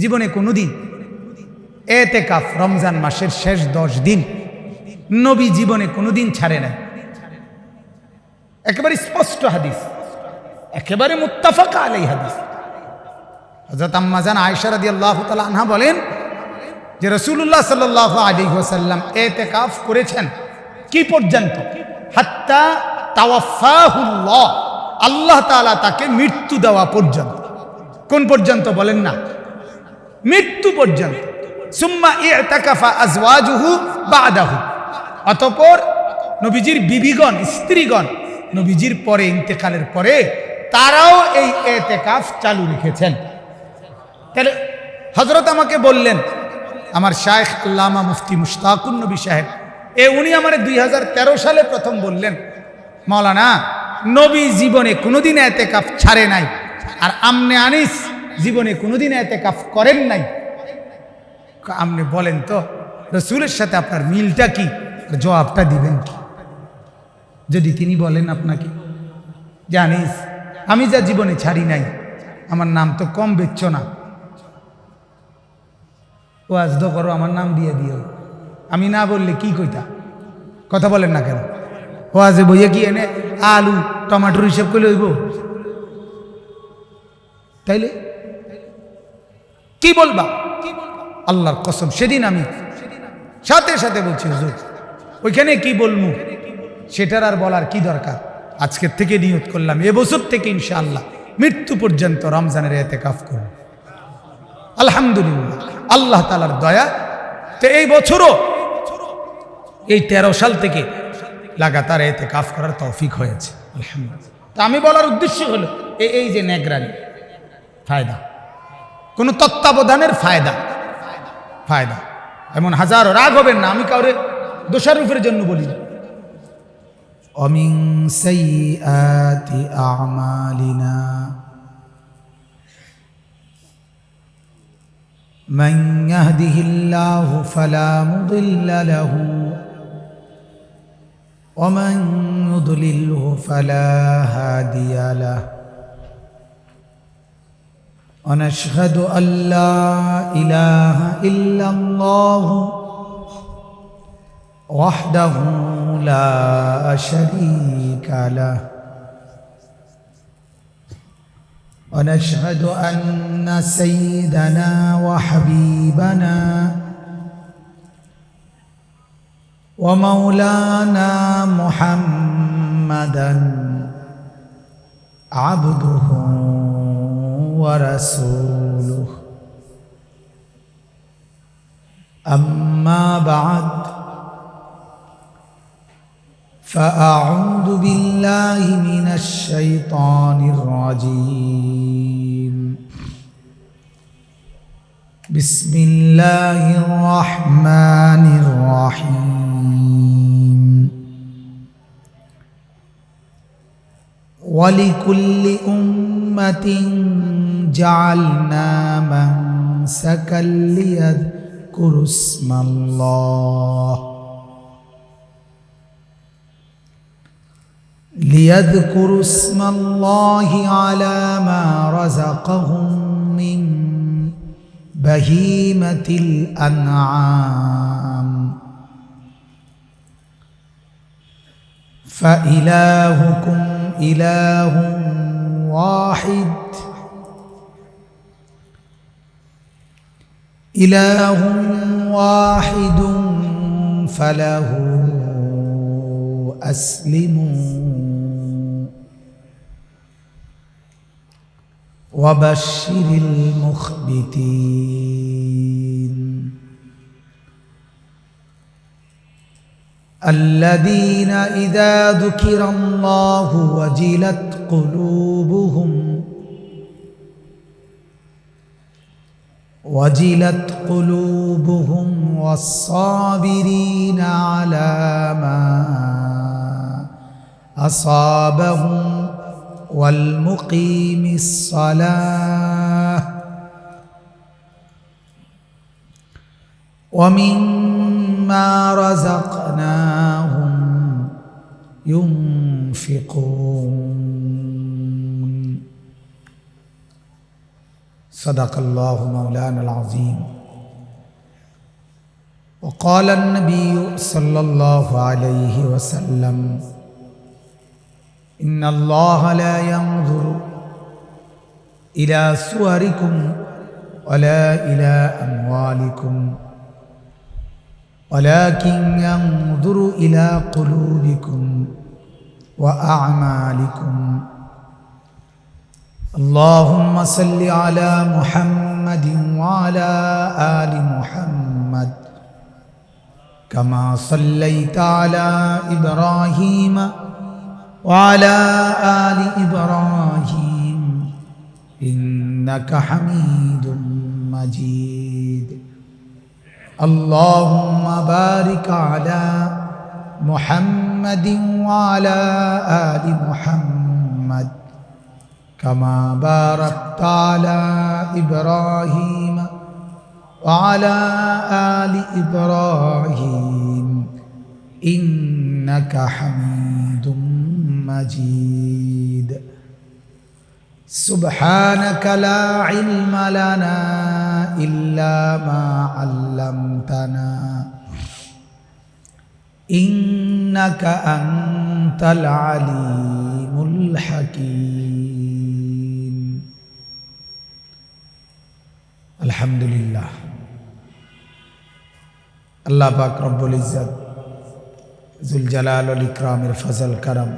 জীবনে কোনোদিন এতেকাফ রমজান মাসের শেষ 10 দিন নবী জীবনে কোনোদিন ছাড়ে নাই। একেবারে স্পষ্ট হাদিস, একেবারে মুত্তাফাক আলাইহি হাদিস। হযরত আম্মা জান আয়েশা রাদিয়াল্লাহু তাআলা আনহা বলেন যে রাসূলুল্লাহ সাল্লাল্লাহু আলাইহি ওয়াসাল্লাম ইতিকাফ করেছেন কি পর্যন্ত? হাত্তা তাওয়াফাহুল্লাহ, আল্লাহ তাআলা তাকে মৃত্যু দেওয়া পর্যন্ত। কোন পর্যন্ত বলেন না? মৃত্যু পর্যন্ত। সুম্মা ইতাকাফা আজওয়াজুহু বাদাহু, অতঃপর নবীজির বিবিগণ, স্ত্রীগণ নবীজির পরে, ইন্তেকালের পরে তারাও এই ইতিকাফ চালু রেখেছেন। তাহলে হযরত আমাকে বললেন, আমার শায়েখ আল্লামা মুফতি মুশতাকুন নবী সাহেব, উনি আমার 2013 সালে প্রথম বললেন, মাওলানা নবী জীবনে কোনোদিন ইতিকাফ ছাড়ে নাই, আর আমনে আনিস জীবনে কোনোদিন ইতিকাফ করেন নাই। আপনি বলেন তো রাসূলের সাথে আপনার মিলটা কি? জবাবটা দিবেন কি? যদি তিনি বলেন আপনাকে, জানিস আমি যা জীবনে ছাড়ি নাই, আমার নাম তো কম বেচছ না, ওয়াজ তো করো, আমার নাম দিয়ে দিও। আমি না বললে কি কইতা? কথা বলেন না কেন? ওয়াজে বইয়ে কি এনে আলু টমাটোর হিসেব করে লইব? তাইলে কি বলবা? আল্লাহর কসম, সেদিন আমি সাথে সাথে বলছি, হুজুর ওইখানে কি বলবো সেটার আর বলার কি দরকার? আজকের থেকে নিয়ত করলাম এবছর থেকে ইনশাআল্লাহ মৃত্যু পর্যন্ত রমজানের ইতিকাফ করব। আলহামদুলিল্লাহ, আল্লাহ তাআলার দয়া। তো এই বছরও এই 13 সাল থেকে লাগাতার ইতিকাফ করার তৌফিক হয়েছে, আলহামদুলিল্লাহ। তা আমি বলার উদ্দেশ্য হলো এই যে নেগরানি ফায়দা, কোন তত্ত্বাবধানের ফায়দা, এমন হাজারো, রাগ হবেন না, আমি কাউরে দোষারোপের জন্য বলি না। অমিন সাইয়্যাতি আ'মালিনা মান ইয়াহদিহিল্লাহু ফালা মুদিল্লা লাহু ওয়া মান ইউদ্লিলহু ফালা হাদিয়া লাহু ওয়া নাশহাদু আল্লা ইলাহা ইল্লাল্লাহু ওয়াহদাহু লা শারীকা লাহু ওয়া নাশহাদু আন্না সাইয়্যিদানা ওয়া হাবিবানা ওয়া মাওলানা মুহাম্মাদান আবদুহু ওয়া রাসূলুহু আম্মা বা'দ فأعوذ بالله من الشيطان الرجيم بسم الله الرحمن الرحيم ولكل أمة جعلنا منسكا ليذكروا اسم الله على ما رزقهم من بهيمة الأنعام فإلهكم إله واحد فله أسلموا وبشر المخبتين الذين إذا ذكر الله وجلت قلوبهم والصابرين على ما أصابهم والمقيم الصلاة ومما رزقناهم ينفقون सदक़ल्लाहु मौलाना अज़ीम। वक़ाल अन्नबी सल्लल्लाहु अलैहि वसल्लम इन्नल्लाह ला यंज़ुरु इला सुवरिकुम वला इला अम्वालिकुम वलाकिन यंज़ुरु इला क़ुलूबिकुम व अअमालिकुम। अल्लाहुम्मा सल्लि अला मुहम्मदिन व अला आलि मुहम्मद कमा सल्लैता अला इब्राहीम व अला आलि इब्राहीम इन्नका हमीदुम मजीद। अल्लाहुम्मा बारिक अला मुहम्मदिन व अला आलि मुहम्मद कमा बारकता अला इब्राहीम व अला आलि इब्राहीम इन्नका हमीदुम मजीद। सुब्हानका ला इल्म लना इल्ला मा अल्लमतना इन्नका अंतल अलीमुल हकीम। अल्हम्दुलिल्लाह। अल्लाह पाक रब्बुल इज्जत जुल जलाल वल इकरामेर फजल करम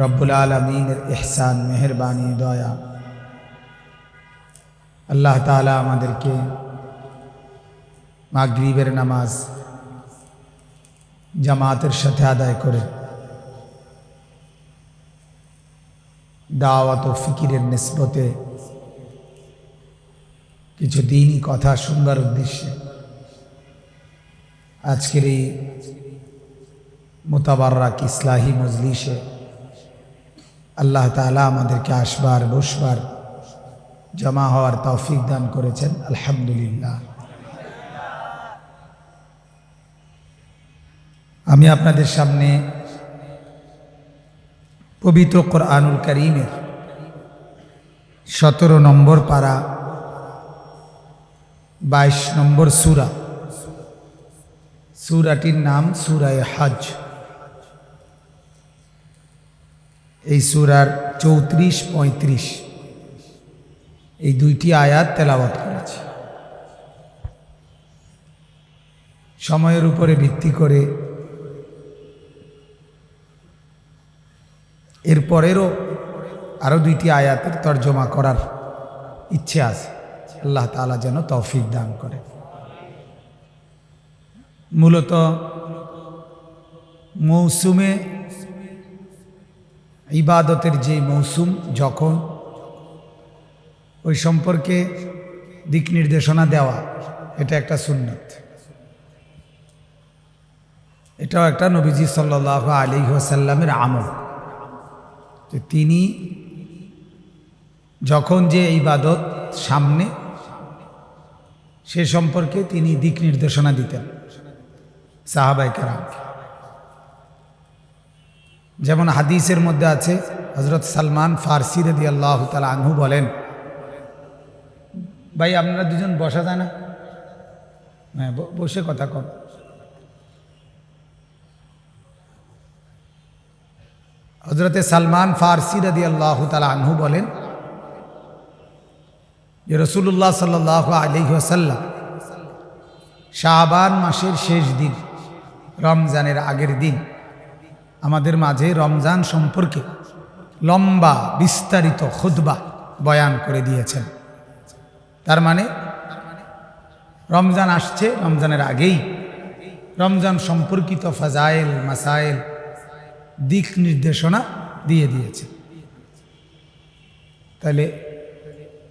रब्बुल आलमीনের ইহসান মেহেরবানি দয়া আল্লাহ তাআলা আমাদেরকে মাগরিবের নামাজ জামাতের সাথে আদায় করে দাওয়াত ও ফিকিরের নিসবতে কিছু দ্বীনি কথা শুনবার উদ্দেশ্যে আজকের এই মুতাবাররাক ইসলাহি মজলিসে আল্লাহ তাআলা আমাদেরকে আসবার বসবার জমা হওয়ার তৌফিক দান করেছেন, আলহামদুলিল্লাহ। আমি আপনাদের সামনে পবিত্র কোরআনুল কারীমের 17 নম্বর পারা 22 নম্বর সূরা, সূরাটির নাম সূরায়ে হজ। এই সূরার 34-35 এই দুইটি আয়াত তেলাওয়াত করেছি। সময়ের উপরে ভিত্তি করে এরপরেরও আরও দুইটি আয়াতের তর্জমা করার ইচ্ছে আছে। আল্লাহ তাআলা যেন তৌফিক দান করে। মূলত মৌসুমে ইবাদতের যে মৌসুম যখন, ওই সম্পর্কে দিক নির্দেশনা দেওয়া এটা একটা সুন্নত। এটাও একটা নবীজি সাল্লাল্লাহু আলাইহি ওয়াসাল্লামের আমল, যে তিনি যখন যে ইবাদত সামনে সে সম্পর্কে তিনি দিক নির্দেশনা দিতেন সাহাবায়ে কেরামকে। যেমন হাদিসের মধ্যে আছে, হযরত সালমান ফারসি রাদিয়াল্লাহু তাআলা আনহু বলেন, ভাই আপনারা দুজন বসা যায় না? হ্যাঁ, বসে কথা কন। হযরতে সালমান ফারসি রাদিয়াল্লাহু তাআলা আনহু বলেন যে রাসূলুল্লাহ সাল্লাল্লাহু আলাইহি ওয়াসাল্লাম শাবান মাসের শেষ দিন, রমজানের আগের দিন আমাদের মাঝে রমজান সম্পর্কে লম্বা বিস্তারিত খুতবা বয়ান করে দিয়েছেন। তার মানে রমজান আসছে, রমজানের আগেই রমজান সম্পর্কিত ফাজাইল মাসাইল দিক নির্দেশনা দিয়ে দিয়েছে। তাহলে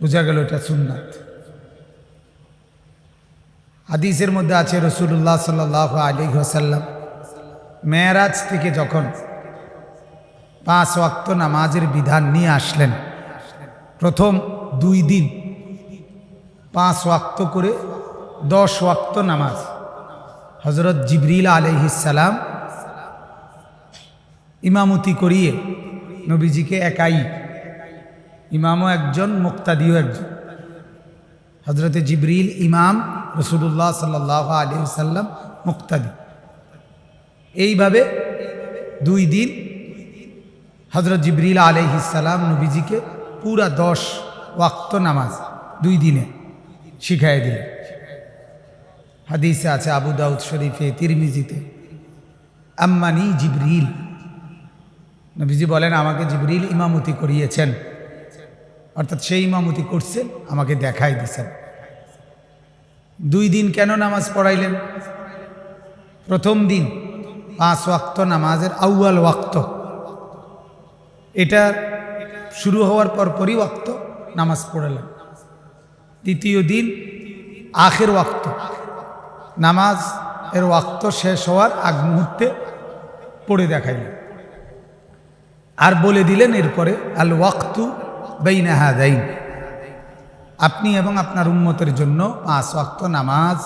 বোঝা গেল এটা সুন্নাত। হাদিসের মধ্যে আছে রাসূলুল্লাহ সাল্লাল্লাহু আলাইহি ওয়াসাল্লাম মেরাজ থেকে যখন 5 ওয়াক্ত নামাজের বিধান নিয়ে আসলেন, প্রথম 2 দিন 5 ওয়াক্ত করে 10 ওয়াক্ত নামাজ হযরত জিবরিল আলাইহিস সালাম ইমামতি করিয়ে নবীজিকে একাই ইমামও একজন, মুক্তাদিও একজন। হজরতে জিবরিল ইমাম, রাসূলুল্লাহ সাল্লাল্লাহু আলাইহি ওয়াসাল্লাম মুক্তাদি। এইভাবে 2 দিন হজরত জিবরিল আলাইহিস সালাম নবীজিকে পুরা 10 ওয়াক্ত নামাজ 2 দিনে শিখাই দিলেন। হাদিসে আছে আবু দাউদ শরীফে, তিরমিজিতে, আম্মানি জিবরিল, নবীজি বলেন আমাকে জিবরিল ইমামতি করিয়েছেন, অর্থাৎ সেই ইমামতি করছেন, আমাকে দেখাই দিছেন। 2 দিন কেন নামাজ পড়াইলেন? প্রথম দিন 5 ওয়াক্ত নামাজের আউয়াল ওয়াক্ত, এটা শুরু হওয়ার পরপরই ওয়াক্ত নামাজ পড়ালেন। দ্বিতীয় দিন আখের ওয়াক্ত, নামাজ এর ওয়াক্ত শেষ হওয়ার আগ মুহূর্তে পড়ে দেখাইলেন। আর বলে দিলেন এরপরে আল ওয়াক্তু বাইনা হাদাইন, আপনি এবং আপনার উম্মতের জন্য 5 ওয়াক্ত নামাজ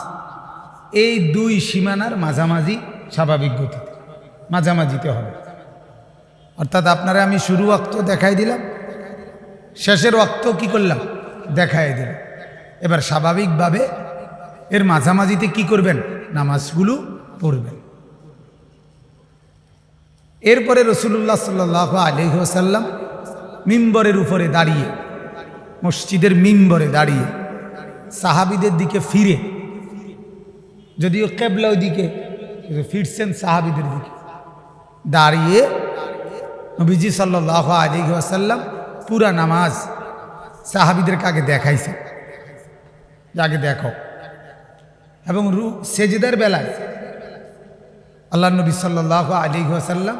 এই 2 সীমানার মাঝামাঝি, স্বাভাবিক গতিতে মাঝামাঝিতে হবে। অর্থাৎ আপনারা আমি শুরু ওয়াক্ত দেখাই দিলাম, শেষের ওয়াক্ত কি করলাম? দেখাই দিলাম। এবার স্বাভাবিকভাবে এর মাঝামাঝিতে কি করবেন? নামাজগুলো পড়বেন। এরপরে রাসূলুল্লাহ সাল্লাল্লাহু আলাইহি ওয়াসাল্লাম মিম্বরের উপরে দাঁড়িয়ে, মসজিদের মিম্বরে দাঁড়িয়ে সাহাবীদের দিকে ফিরে, যদিও কিবলা ওইদিকে, ফিরছেন সাহাবীদের দিকে, দাঁড়িয়ে নবীজি সাল্লাল্লাহু আলাইহি ওয়াসাল্লাম পুরা নামাজ সাহাবীদেরকে আগে দেখাইছে, আগে দেখো। এবং সেজদার বেলায় আল্লাহ নবী সাল্লাল্লাহু আলাইহি ওয়াসাল্লাম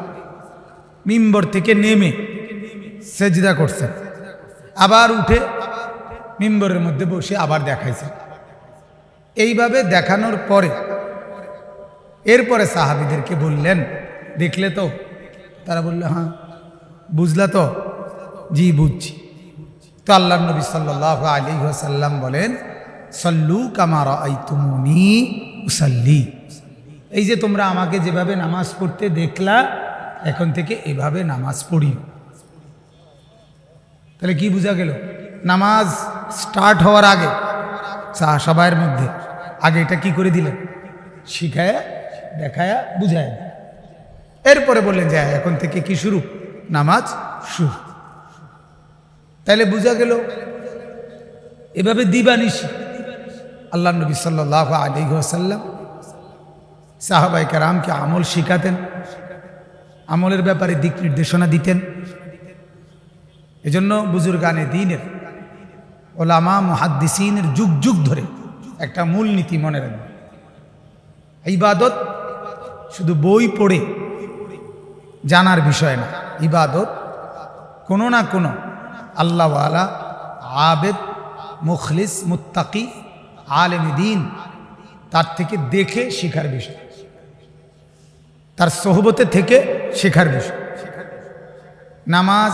মিম্বর থেকে নেমে সেজদা করছেন, আবার উঠে মিম্বরের মধ্যে বসে আবার দেখাইছে। এইভাবে দেখানোর পরে এরপরে সাহাবীদেরকে বললেন, দেখলে তো? তারা বলল হ্যাঁ। বুঝলা তো? জি বুঝছি। তো আল্লাহ নবী সাল্লাল্লাহু আলাইহি ওয়াসাল্লাম বলেন, সল্লু কামা রাআইতুমুনি উসাল্লি, এই যে তোমরা আমাকে যেভাবে নামাজ পড়তে দেখলা, এখন থেকে এভাবে নামাজ পড়ি। তাহলে কি বোঝা গেল? নামাজ স্টার্ট হওয়ার আগে সবার মধ্যে আগে এটা কি করে দিলেন? শিখায়া, দেখায়া, বুঝায়। এরপরে বললেন যে এখন থেকে কি শুরু? নামাজ শুরু। তাহলে বোঝা গেল এভাবে দিবানিশি আল্লাহ নবী সাল্লাল্লাহু আলাইহি ওয়াসাল্লাম সাহাবায়ে কেরামকে আমল শিখাতেন, আমলের ব্যাপারে দিক নির্দেশনা দিতেন। এজন্য বুজুর্গানে দ্বীনের, ওলামা মুহাদ্দিসিনের যুগ যুগ ধরে একটা মূল নীতি মনে রাখবেন, ইবাদত শুধু বই পড়ে জানার বিষয় না। ইবাদত কোনো না কোনো আল্লাহওয়ালা, আবেদ, মুখলিস, মুত্তাকি, আলেম দ্বীন তার থেকে দেখে শেখার বিষয়, তার সোহবতে থেকে শেখার বিষয়। নামাজ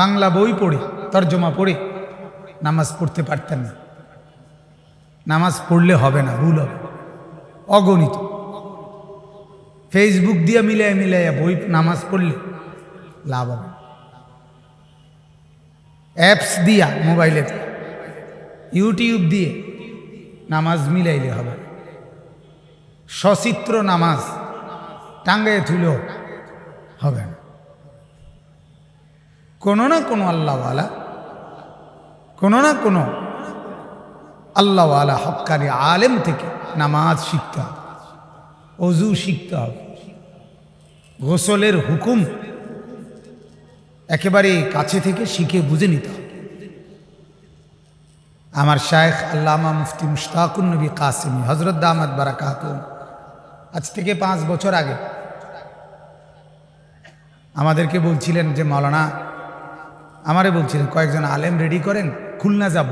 বাংলা বই পড়ে, তর্জমা পড়ে নামাজ পড়তে পারতেন না। নামাজ পড়লে হবে না, ভুল হবে, অগণিত। ফেসবুক দিয়ে মিলাইয়া বই নামাজ পড়লে লাভ হবে। অ্যাপস দিয়া মোবাইলে, ইউটিউব দিয়ে নামাজ মিলাইলে হবে। সচিত্র নামাজ টাঙ্গায় তুলেও হবে না। কোনো না কোনো আল্লাহওয়ালা, কোনো না কোনো আল্লাহওয়ালা হক্কানি আলেম থেকে নামাজ শিখতে হবে, অজু শিখতে হবে, গোসলের হুকুম একেবারে কাছে থেকে শিখে বুঝে নিতে হবে। আমার শায়েখ আল্লামা মুফতি মুশতাকুন নবী কাসেমি হজরত দামাত বারাকাতুহু আজ থেকে 5 বছর আগে আমাদেরকে বলছিলেন যে মাওলানা, আমারে বলছিলেন কয়েকজন আলেম রেডি করেন, খুলনা যাব।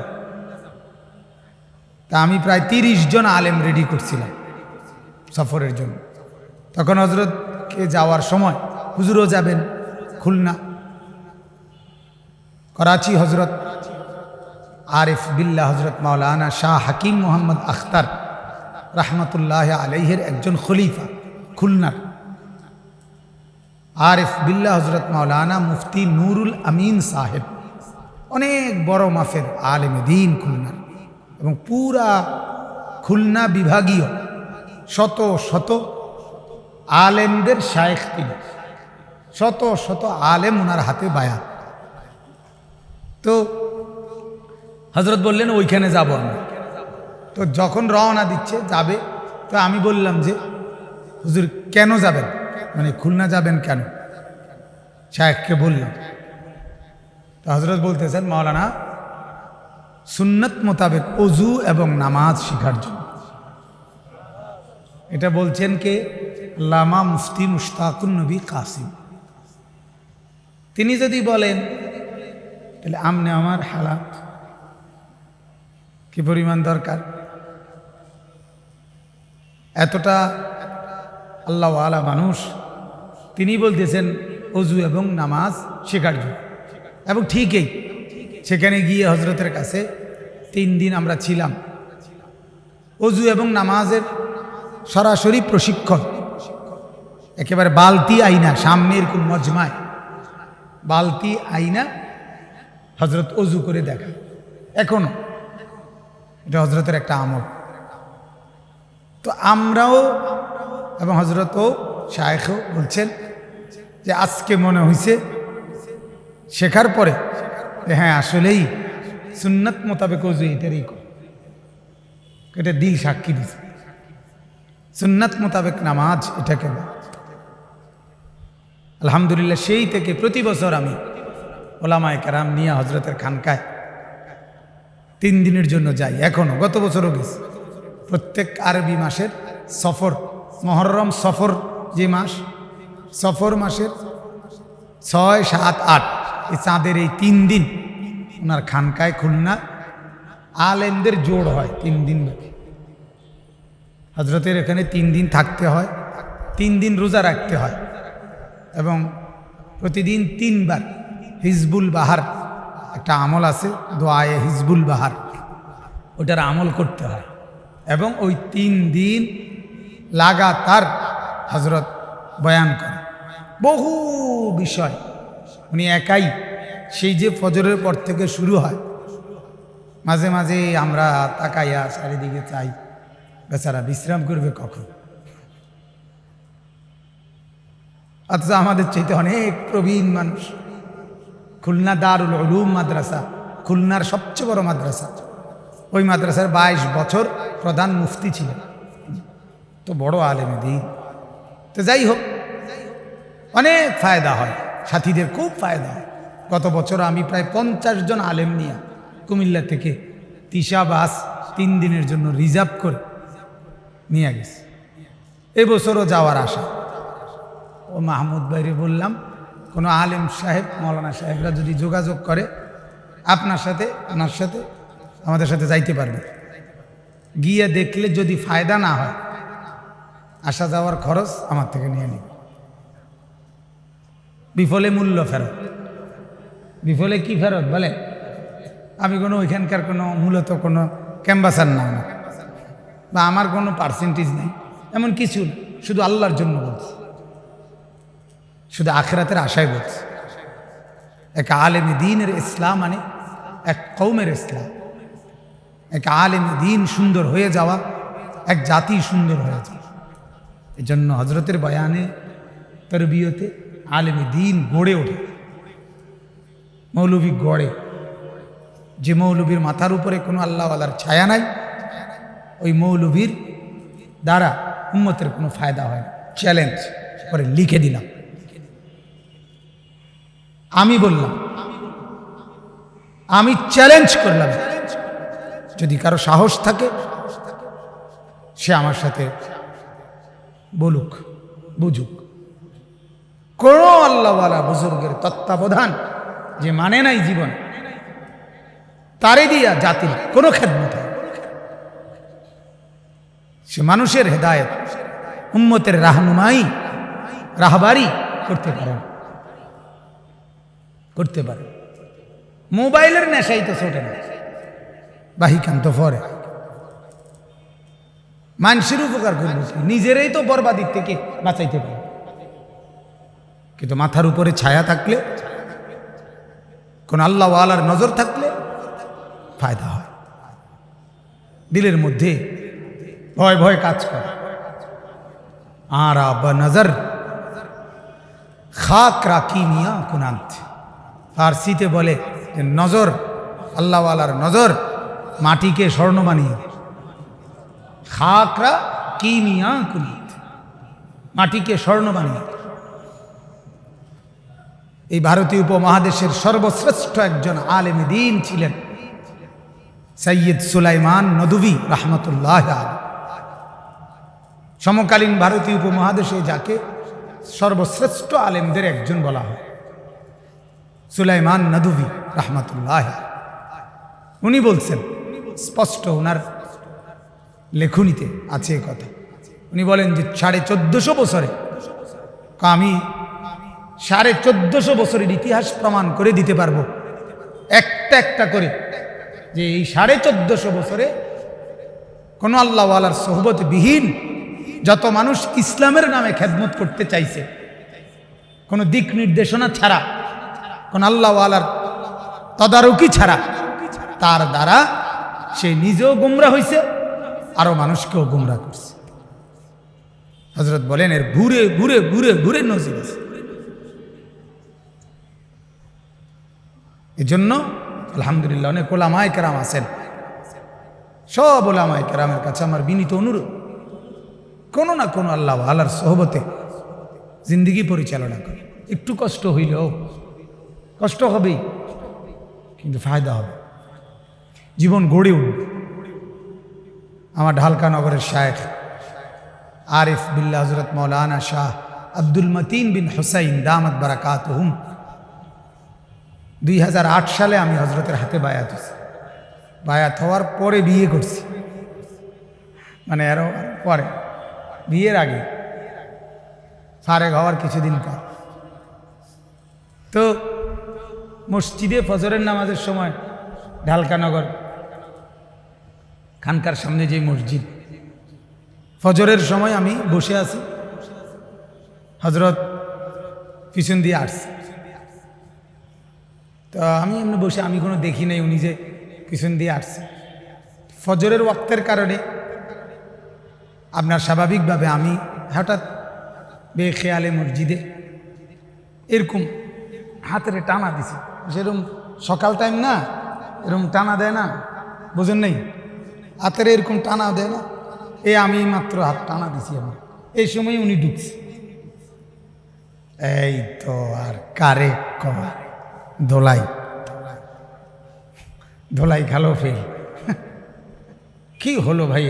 তা আমি প্রায় 30 জন আলেম রেডি করছিলাম সফরের জন্য। তখন হজরতকে যাওয়ার সময়, হুজুরও যাবেন খুলনা, করাচি হজরত আরিফ বিল্লাহ হজরত মাওলানা শাহ হাকিম মোহাম্মদ আখতার রহমতুল্লাহ আলাইহের একজন খলিফা খুলনার, আরিফ বিল্লাহ হজরত মাওলানা মুফতি নুরুল আমিন সাহেব অনেক বড় মাফের আলেমে দিন খুলনার, এবং পুরা খুলনা বিভাগীয় শত শত আলেমদের শায়েখ তিনি, শত শত আলেম ওনার হাতে বায়াত। তো হজরত বললেন ওইখানে যাব আমি। তো যখন রওনা দিচ্ছে যাবে, তো আমি বললাম যে হুজুর কেন যাবেন, মানে খুলনা যাবেন কেন? শায়েখকে বললাম। তো হজরত বলতেছেন মাওলানা সুন্নত মোতাবেক অজু এবং নামাজ শেখার জন্য। এটা বলছেন কে? আল্লামা মুফতি মুশতাকুন নবী কাসিম। তিনি যদি বলেন তাহলে আমনে আমার হালাত কি পরিমাণ দরকার, এতটা আল্লাহওয়ালা মানুষ, তিনি বলতেছেন অজু এবং নামাজ শেখার জন্য। এবং ঠিকই সেখানে গিয়ে হজরতের কাছে 3 দিন আমরা ছিলাম। অজু এবং নামাজের সরাসরি প্রশিক্ষণ, একেবারে বালতি আইনা সামনের কোন মজমায় বালতি আইনা হজরত অজু করে দেখা, এখনো এটা হজরতের একটা আমল। তো আমরাও এবং হজরতও শায়েখও বলছেন যে আজকে মনে হয়েছে শেখার পরে হ্যাঁ আসলেই সুন্নত মোতাবেক অজু এটারই কর, এটা দিল সাক্ষী দিছে। সুন্নত মোতাবেক নামাজ এটাকে বলে। আলহামদুলিল্লাহ সেই থেকে প্রতি বছর আমি ওলামায়ে কেরাম নিয়ে হজরতের খানকায় 3 দিনের জন্য যাই, এখনো গত বছরও গেছি। প্রত্যেক আরবি মাসের সফর, মহররম সফর যে মাস, সফর মাসের 6, 7, 8 এই চাঁদের এই 3 দিন ওনার খানকায় খুলনা আলেমদের জোড় হয় 3 দিন ব্যাপী। হজরতের এখানে 3 দিন থাকতে হয়, 3 দিন রোজা রাখতে হয়, এবং প্রতিদিন 3 বার হিজবুল বাহার একটা আমল আছে, দোয়ায়ে হিজবুল বাহার, ওটার আমল করতে হয়। এবং ওই 3 দিন লাগাতার হজরত বয়ান করে বহু বিষয়। উনি একাই, সেই যে ফজরের পর থেকে শুরু হয়, মাঝে মাঝে আমরা তাকাইয়া চারিদিকে চাই বেচারা বিশ্রাম করবে কখন। অথচ আমাদের চাইতে অনেক প্রবীণ মানুষ। খুলনা দারুল উলুম মাদ্রাসা, খুলনার সবচেয়ে বড় মাদ্রাসা, ওই মাদ্রাসার 22 বছর প্রধান মুফতি ছিলেন, তো বড় আলেমে দিন। তো যাই হোক, অনেক ফায়দা হয়, সাথীদের খুব ফায়দা হয়। গত বছর আমি প্রায় 50 জন আলেম নিয়ে কুমিল্লা থেকে তিশা বাস 3 দিনের জন্য রিজার্ভ করে নিয়ে গেছি। এবছরও যাওয়ার আশা। ও মাহমুদ ভাইরে বললাম, কোনো আলেম সাহেব, মৌলানা সাহেবরা যদি যোগাযোগ করে আপনার সাথে, ওনার সাথে, আমাদের সাথে যাইতে পারবে। গিয়ে দেখলে যদি ফায়দা না হয়, আসা যাওয়ার খরচ আমার থেকে নিয়ে নিবে। বিফলে মূল্য ফেরত। বিফলে কি ফেরত বলে? আমি কোনো ওইখানকার কোনো মূলত কোনো ক্যাম্বাসার না, বা আমার কোনো পার্সেন্টেজ নেই, এমন কিছু না। শুধু আল্লাহর জন্য বলছি, শুধু আখিরাতের আশায় বলছি। এক আলেম দ্বীনের ইসলাম, মানে এক কওমের ইসলাম। এক আলেম দ্বীন সুন্দর হয়ে যাওয়া, এক জাতি সুন্দর হয়ে যাওয়া। এই জন্য হজরতের বয়ানে, তরবিয়তে আলেম দ্বীন গড়ে ওঠে। মৌলভী গড়ে, যে মৌলভীর মাথার উপরে কোনো আল্লাহওয়ালার ছায়া নাই, ওই মৌলভীর দ্বারা উম্মতের কোনো ফায়দা হয় না। চ্যালেঞ্জ করে লিখে দিলাম, আমি বললাম, আমি চ্যালেঞ্জ করলাম, যদি কারো সাহস থাকে সে আমার সাথে বলুক, বুঝুক। কোন আল্লাহওয়ালা বুজুর্গের তত্ত্বাবধান যে মানে নাই জীবন, তারে দিয়া জাতির কোনো খেদমত হয়। সে মানুষের হেদায়েত, উম্মতের রাহনুমাই, রাহবারি করতে পারে না, করতে পারে। মোবাইলের নেশাই তো ছোটে না, বাহিকান্ত ফরে। মানুষের উপকার করবো, নিজেরাই তো বরবাদির থেকে বাঁচাইতে পারে। কিন্তু মাথার উপরে ছায়া থাকলে কোন আল্লাহওয়ালার নজর থাকলে ফায়দা হয়। দিলের মধ্যে ভয় ভয় কাজ করে। আর নজর খাক রাখি মিয়া কুনান্ত, ফার্সিতে বলে যে নজর, আল্লাহওয়ালার নজর মাটিকে স্বর্ণ বানিয়ে দেয়। খাকরা কি মিয়া কুনান্ত, মাটিকে স্বর্ণ বানিয়ে দেয়। এই ভারতীয় উপমহাদেশের সর্বশ্রেষ্ঠ একজন আলেম দ্বীন ছিলেন সৈয়দ সুলাইমান নদভী রাহমাতুল্লাহ আলাইহি। সমকালীন ভারতীয় উপমহাদেশে যাকে সর্বশ্রেষ্ঠ আলেমদের একজন বলা হয়, সুলাইমান নদভী রাহমাতুল্লাহ আলাইহি। উনি বলছেন স্পষ্ট, ওনার লেখনীতে আছে কথা। উনি বলেন যে 1450 বছরে, আমি 1450 বছরের ইতিহাস প্রমাণ করে দিতে পারবো একটা একটা করে, যে এই 1450 বছরে কোন আল্লাহওয়ালার সোহবত বিহীন যত মানুষ ইসলামের নামে খেদমত করতে চাইছে, কোন দিক নির্দেশনা ছাড়া, কোন আল্লাহওয়ালার তদারকি ছাড়া, তার দ্বারা সে নিজেও গুমরা হয়েছে, আরো মানুষকেও গুমরা করছে। হযরত বলেন এর ঘুরে ঘুরে ঘুরে ঘুরে নজির আছে। এই জন্য আলহামদুলিল্লাহ অনেক ওলামায়ে কেরাম আছেন। সব ওলামায়ে কেরামের কাছে আমার বিনীত অনুরোধ, কোনো না কোনো আল্লাহ আল্লাহর সোহবতে জিন্দিগি পরিচালনা করে। একটু কষ্ট হইলেও, কষ্ট হবেই, কিন্তু ফায়দা হবে, জীবন গড়ে উঠবে। আমার ঢালকা নগরের শায়েখ আরিফ বিল্লাহ হযরত মাওলানা শাহ আব্দুল মতিন বিন হুসাইন দামাত বারাকাতুহুম 2008 সালে আমি হজরতের হাতে বায়াত হয়েছি। বায়াত হওয়ার পরে বিয়ে করছি, মানে আরো পরে, বিয়ের আগে ফারেগ হওয়ার কিছুদিন পর। তো মসজিদে ফজরের নামাজের সময় ঢালকানগর খানকার সামনে যে মসজিদ, ফজরের সময় আমি বসে আছি, হজরত পিছন দিয়ে আসছে। তো আমি এমনি বসে, আমি কোনো দেখি নাই উনি যে পিছন দিয়ে আসছে। ফজরের ওয়াক্তের কারণে আপনার স্বাভাবিকভাবে আমি হঠাৎ বেখেয়ালে মসজিদে এরকম হাতের টানা দিছি, সেরকম সকাল টাইম না, এরকম টানা দেয় না, বোঝেন নাই, হাতের এরকম টানা দেয় না, আমি মাত্র হাত টানা দিছি। আমার এই সময় উনি ঢুকছে। এই তো আর কারে কয় ধোলাই, ধোলাই খালো ফেল। কি হলো ভাই?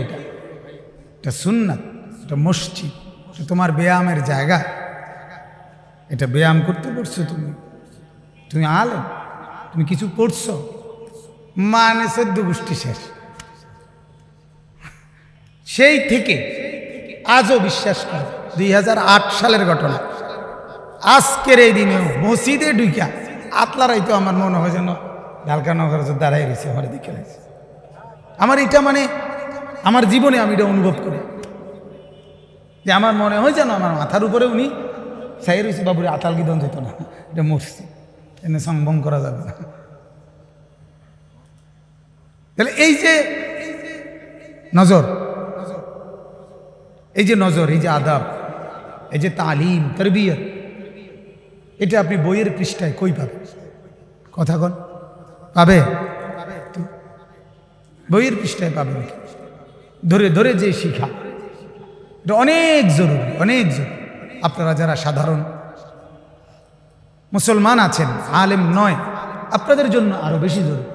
এটা সুন্নাত, এটা মসজিদ, এটা তোমার ব্যায়ামের জায়গা। এটা ব্যায়াম করতে পারছো তুমি, তুমি আলেম, তুমি কিছু পড়ছো, মানে 14 গোষ্ঠী শেষ। সেই থেকে আজও বিশ্বাস করো, 2008 সালের ঘটনা, আজকের এই দিনেও মসজিদে ঢুকা আতলারাই তো আমার মনে হয় যেন ঢালকানগর দাঁড়াই রয়েছে আমার দিকে। আমার এটা মানে আমার জীবনে আমি এটা অনুভব করি যে আমার মনে হয় যেন আমার মাথার উপরে উনি সাই রয়েছে। বাবুরে আতাল গিদন যেত না, এটা মরছে, এনে সংবং করা যাবে না। তাহলে এই যে নজর, এই যে নজর, এই যে আদাব, এই যে তালিম তরবিয়ত, এটা আপনি বইয়ের পৃষ্ঠায় কই পাবেন? কথা কন, পাবে? বইয়ের পৃষ্ঠায় পাবেন? ধরে ধরে যে শিখা, এটা অনেক জরুরি, অনেক জরুরি। আপনারা যারা সাধারণ মুসলমান আছেন, আলেম নয়, আপনাদের জন্য আরো বেশি জরুরি।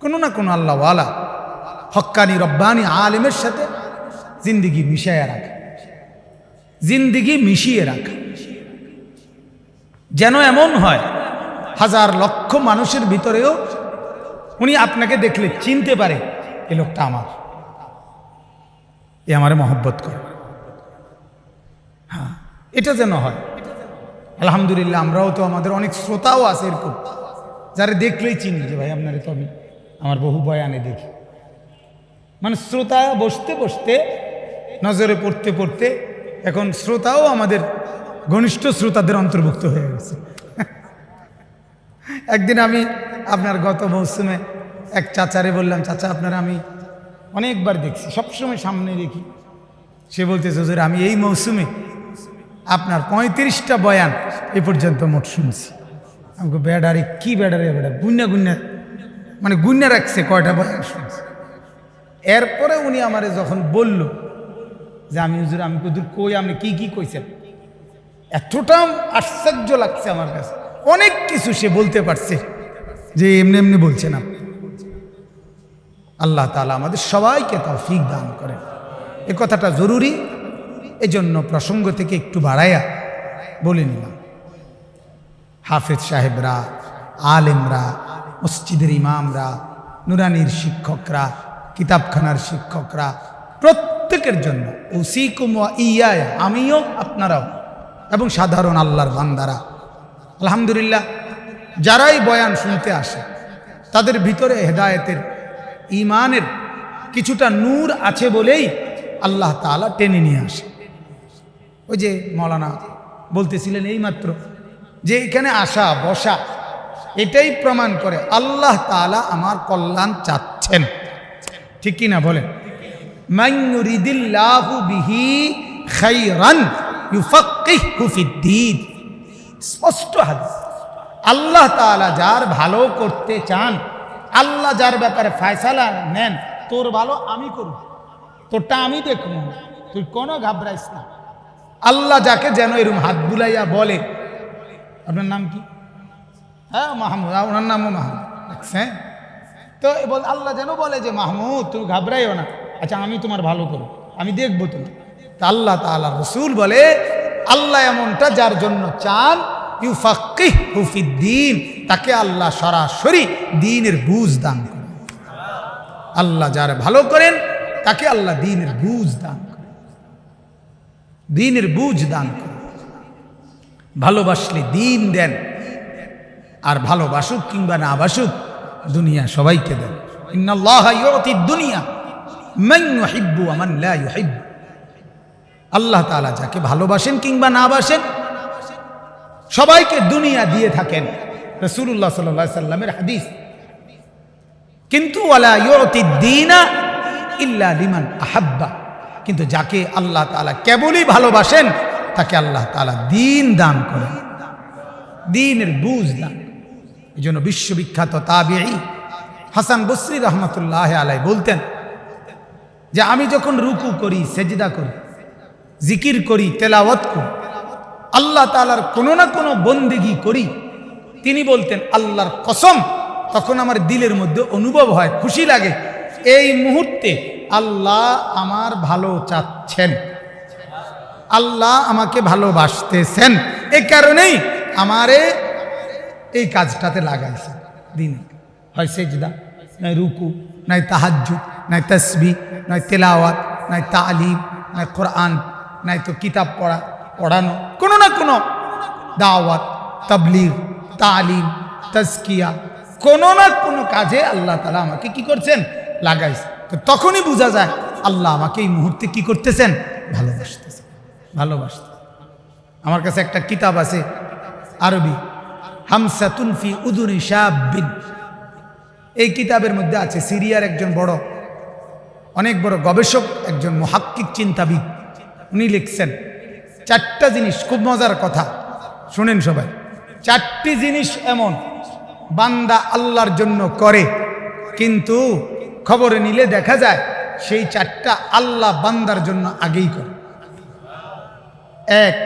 কোনো না কোনো আল্লাহওয়ালা হক্কানি রব্বানি আলেমের সাথে জিন্দিগি মিশিয়ে রাখা, জিন্দিগি মিশিয়ে রাখা, যেন এমন হয় হাজার লক্ষ মানুষের ভিতরেও উনি আপনাকে দেখলে চিনতে পারে এই লোকটা আমার, এ আমারে মহব্বত করে। হ্যাঁ, এটা যেন হয়। আলহামদুলিল্লাহ, আমরাও তো, আমাদের অনেক শ্রোতাও আছে এরকম, যারা দেখলেই চিনি যে ভাই আপনারে তো আমি আমার বহু বয়ানে দেখি। মানে শ্রোতা বসতে বসতে, নজরে পড়তে পড়তে এখন শ্রোতাও আমাদের ঘনিষ্ঠ শ্রোতাদের অন্তর্ভুক্ত হয়ে গেছে। একদিন আমি আপনার গত মৌসুমে এক চাচারে বললাম, চাচা আপনারা আমি অনেকবার দেখছি, সবসময় সামনে দেখি। সে বলতেছে হুজুর আমি এই মৌসুমে আপনার 35টা বয়ান এ পর্যন্ত মোট শুনছি। আমাকে বেড়ারে কি বেড়ারে বেড়া গুন্না গুন্না মানে গুন্না রাখছে কয়টা বয়ান শুনছি। এরপরে উনি আমারে যখন বলল যে আমি হুজুর আমি হুজুর কই আপনি কি কি কইছেন, এতটা আশ্চর্য লাগছে আমার কাছে। অনেক কিছু সে বলতে পারছে যে এমনি এমনি বলছেন আপনি। আল্লাহ তাআলা আমাদের সবাইকে তৌফিক দান করেন। এ কথাটা জরুরি, এজন্য প্রসঙ্গ থেকে একটু বাড়াইয়া বলে নিলাম। হাফেজ সাহেবরা, আলেমরা, মসজিদের ইমামরা, নুরানির শিক্ষকরা, কিতাবখানার শিক্ষকরা, প্রত্যেকের জন্য উসিকুম ওয়া ইয়া, আমিও আপনারাও এবং সাধারণ আল্লাহর বান্দারা, আলহামদুলিল্লাহ যারাই বয়ান শুনতে আসে তাদের ভিতরে হেদায়েতের ঈমানের কিছুটা নূর আছে বলেই আল্লাহ তাআলা টেনে নিয়ে আসে। ওই যে মৌলানা বলতেছিলেন এইমাত্র যে এখানে আসা বসা এটাই প্রমাণ করে আল্লাহ তাআলা আমার কল্যাণ চাচ্ছেন, ঠিক কি না বলেন? মান ইউরিদিল্লাহু বিহি খায়রান ইউফাক্কিহু ফিদ্দীন, স্পষ্ট হাদিস। আল্লাহ তাআলা যার ভালো করতে চান, আল্লাহ যার ব্যাপারে ফয়সালা নেন, তোর ভালো আমি করব, তোরটা আমি দেখব, তুই কোনো ঘাবড়াইস না। আল্লাহ যাকে যেন এরকম হাত বুলাইয়া বলে, আপনার নাম কি? হ্যাঁ মাহমুদ, ওনার নামও মাহমুদ, দেখছেন তো? আল্লাহ যেন বলে যে মাহমুদ তুমি ঘাবড়াইও না, আচ্ছা আমি তোমার ভালো করব, আমি দেখবো তুমি। তা আল্লাহ তাআলা রাসূল বলে আল্লাহ এমনটা যার জন্য চান ইউফাক্কিহু ফিদ্দীন, তাকে আল্লাহ সরাসরি দ্বীনের বুঝ দান করেন। আল্লাহ যার ভালো করেন তাকে আল্লাহ দ্বীনের বুঝ দান করেন, দ্বীনের বুঝ দান করেন। ভালোবাসলে দ্বীন দেন, আর ভালোবাসুক কিংবা না বাসুক দুনিয়া সবাইকে দেন। ইন্নাল্লাহা ইউতিদ দুনিয়া মান ইউহিব্বু ওয়া মান লা ইউহিব্বু। আল্লাহ তাআলা যাকে ভালোবাসেন কিংবা না বাসেন সবাইকে দুনিয়া দিয়ে থাকেন। রাসূলুল্লাহ সাল্লাল্লাহু আলাইহি সাল্লামের হাদিস, কিন্তু ওয়ালা ইউতিদ দীনা ইল্লা লিমান আহাব্বা, কিন্তু যাকে আল্লাহ তাআলা কেবলই ভালোবাসেন তাকে আল্লাহ তাআলা দ্বীন দান করেন, দ্বীনের বুঝ দান। এই জন্য বিশ্ববিখ্যাত তাবিঈ হাসান বসরি রহমতুল্লাহ আলাইহি বলতেন যে আমি যখন রুকু করি, সেজদা করি, জিকির করি, তেলাওয়াত করি, আল্লাহ তাআলার কোনো না কোনো বন্দেগি করি, তিনি বলতেন আল্লাহর কসম তখন আমার দিলের মধ্যে অনুভব হয়, খুশি লাগে, এই মুহূর্তে আল্লাহ আমার ভালো চাচ্ছেন, আল্লাহ আমাকে ভালোবাসতেছেন, এ কারণেই আমারে এই কাজটাতে লাগাইছেন। দিনে হয় সেজদা, নয় রুকু, নয় তাহাজ্জুদ, নয় তাসবিহ, নয় তেলাওয়াত, নয় তালিম, নয় কোরআন, নয় তো কিতাব পড়ানো, কোনো না কোনো দাওয়াত, তাবলীগ, তালিম, তাজকিয়া, কোনো না কোনো কাজে আল্লাহ তাআলা আমাকে কি করছেন? লাগাইছে। তো তখনই বোঝা যায় আল্লাহ আমাকে এই মুহূর্তে কি করতেছেন? ভালোবাসতেছেন, ভালোবাসতেছেন। আমার কাছে একটা কিতাব আছে আরবি, হামসাতুন ফি উযুনি শাবিন। এই কিতাবের মধ্যে আছে সিরিয়ার একজন অনেক বড় গবেষক, একজন মুহাক্কিক চিন্তাবিদ, উনি লিখছেন 4টা জিনিস, খুব মজার কথা শুনেন সবাই। 4টি জিনিস এমন বান্দা আল্লাহর জন্য করে, কিন্তু খবরে নিলে দেখা যায় সেই 4টা আল্লাহ বান্দার জন্য আগেই করে। 1,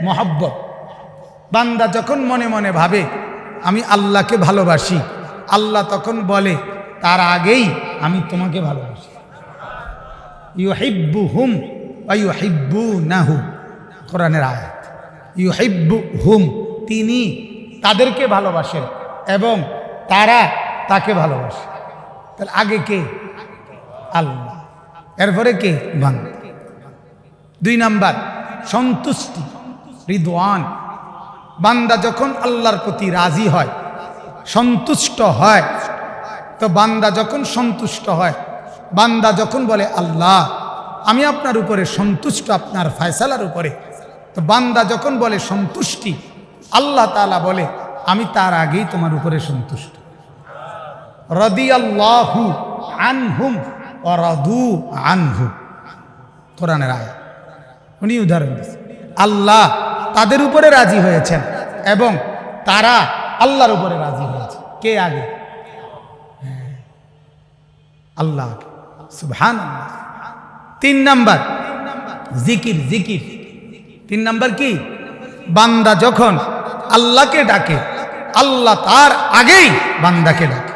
মহব্বত। বান্দা যখন মনে মনে ভাবে আমি আল্লাহকে ভালোবাসি, আল্লাহ তখন বলে তার আগেই আমি তোমাকে ভালোবাসি। ইউহিব্বুহুম ওয়া ইউহিব্বুনাহু, কোরআনের আয়াত। ইউহিব্বুহুম, তিনি তাদেরকে ভালোবাসেন এবং তারা তাকে ভালোবাসে। তাহলে আগে কে? আল্লাহ, এরপরে কে? বান্দা। 2 নাম্বার সন্তুষ্টি, রিদওয়ান। বান্দা যখন আল্লাহর প্রতি রাজি হয়, সন্তুষ্ট হয়, তো বান্দা যখন সন্তুষ্ট হয়, বান্দা যখন বলে আল্লাহ আমি আপনার উপরে সন্তুষ্ট, আপনার ফয়সালার উপরে, তো বান্দা যখন বলে সন্তুষ্টি, আল্লাহ তাআলা বলে আমি তার আগেই তোমার উপরে সন্তুষ্ট। রাদিয়াল্লাহু আনহুম ওয়া রাদু আনহু, কোরআনের আয়াত। উনি উদাহরণ দিয়েছেন, আল্লাহ তাদের উপরে রাজি হয়েছেন এবং তারা আল্লাহর উপরে রাজি হয়েছে। কে আগে? আল্লাহ। সুবহানাল্লাহ। 3 নাম্বার জিকির। জিকির 3 নাম্বার কি? বান্দা যখন আল্লাহকে ডাকে, আল্লাহ তার আগেই বান্দাকে ডাকে।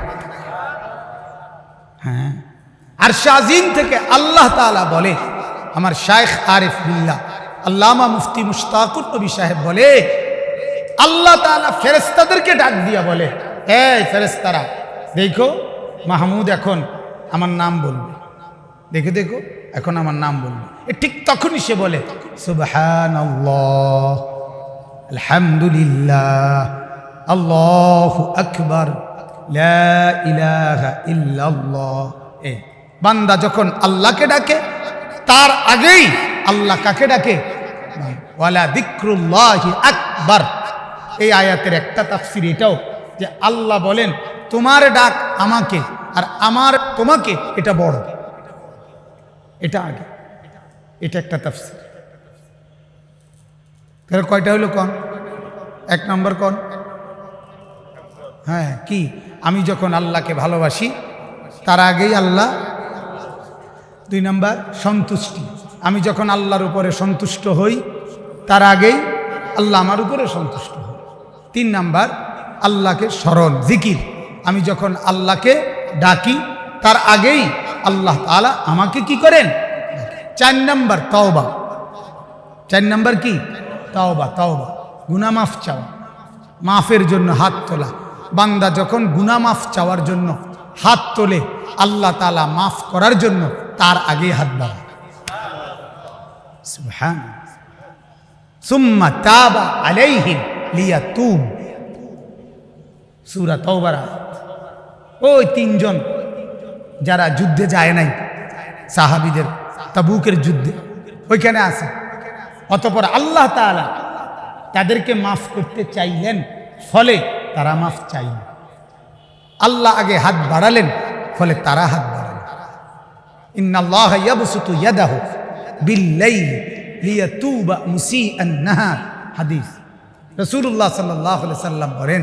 হ্যাঁ, আর শাজিন থেকে আল্লাহ তাআলা বলে, আমার শাইখ আরিফ বিল্লাহ আল্লামা মুফতি মুশতাকুর নবী সাহেব বলে, আল্লাহ তাআলা ফেরেশতাদেরকে ডাক দিয়া বলে, এই ফেরেশতারা দেখো, মাহমুদ এখন আমার নাম বলবে, দেখো দেখো এখন আমার নাম বলবে। ঠিক তখনই সে বলে সুবহানাল্লাহ, আলহামদুলিল্লাহ, আল্লাহু আকবার, লা ইলাহা ইল্লাল্লাহ। এই বান্দা যখন আল্লাহকে ডাকে, তার আগেই আল্লাহ কাকে ডাকে? ওয়ালা যিকরুল্লাহি আকবার। এই আয়াতের একটা তাফসীর এটাও যে আল্লাহ বলেন তোমার ডাক আমাকে আর আমার তোমাকে, এটা বড়, এটা আগে। এটা একটা তাফসীর। তাহলে কয়টা হলো? কোন 1 নম্বর কোন? হ্যাঁ, কি? আমি যখন আল্লাহকে ভালোবাসি তার আগেই আল্লাহ। 2 নম্বর সন্তুষ্টি, আমি যখন আল্লাহর উপরে সন্তুষ্ট হই তার আগেই আল্লাহ আমার উপরে সন্তুষ্ট হই। 3 নম্বর আল্লাহকে স্মরণ, জিকির, আমি যখন আল্লাহকে ডাকি তার আগেই আল্লাহ তাআলা আমাকে কি করেন? 4 নম্বর তওবা। 4 নম্বর কি? তওবা। তওবা গুনাহ মাফ চাওয়া, মাফের জন্য হাত তোলা। বান্দা যখন গুনাহ মাফ চাওয়ার জন্য হাত তোলে, আল্লাহ তাআলা মাফ করার জন্য তার আগে হাত বাড়ায়। সুবহানাল্লাহ। সুম্মা তাবা আলাইহিম লিয়াতুব, সূরা তাওবার আয়াত। ওই 3 জন যারা যুদ্ধে যায় নাই, সাহাবীদের তাবুকের যুদ্ধে, ওইখানে আছে। অতঃপর আল্লাহ তাআলা তাদেরকে মাফ করতে চাইলেন, ফলে তারা মাফ চাইল। আল্লাহ আগে হাত বাড়ালেন, ফলে তারা হাত বাড়ালেন। ইন্নাল্লাহা ইয়াবসুতু ইয়াদাহু বিল-লাইলি লিয়াতুবা মুসিআন নাহার, হাদিস। রাসূলুল্লাহ সাল্লাল্লাহু আলাইহি সাল্লাম বলেন,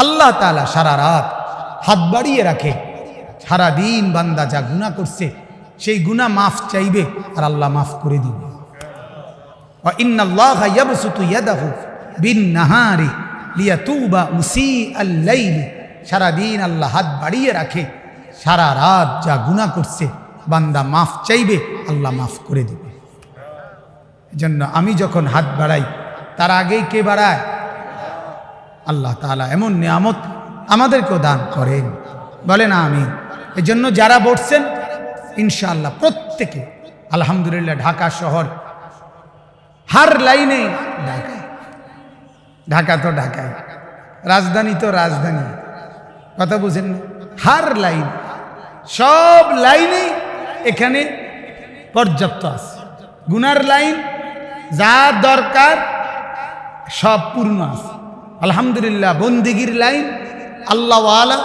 আল্লাহ তাআলা সারা রাত হাত বাড়িয়ে রাখে, সারা দিন বান্দা যা গুনাহ করছে সেই গুনাহ মাফ চাইবে আর আল্লাহ মাফ করে দিবে। ওয়া ইন্নাল্লাহা ইয়াবসুতু ইয়াদাহু বিন-নাহারি লিয়াতুবা মুসিআল লাইলি, সারা দিন আল্লাহ হাত বাড়িয়ে রাখে, সারা রাত যা গুনাহ করছে বান্দা মাফ চাইবে, আল্লাহ মাফ করে দিবে। এজন্য আমি যখন হাত বাড়াই তার আগেই কে বাড়ায়? আল্লাহ তাআলা এমন নিয়ামত আমাদেরকেও দান করেন, বলেন আমিন। এজন্য যারা বসছেন ইনশাআল্লাহ প্রত্যেকে আলহামদুলিল্লাহ, ঢাকা শহর হার লাইনে, ঢাকা তো ঢাকায়, রাজধানী তো রাজধানী, কথা বুঝেন না? হার লাইন, সব লাইনে এখানে পর্যাপ্ত আছে। গুনার লাইন যা দরকার সব পূর্ণ আছে আলহামদুলিল্লাহ। বন্দিগির লাইন, আল্লাহওয়ালা,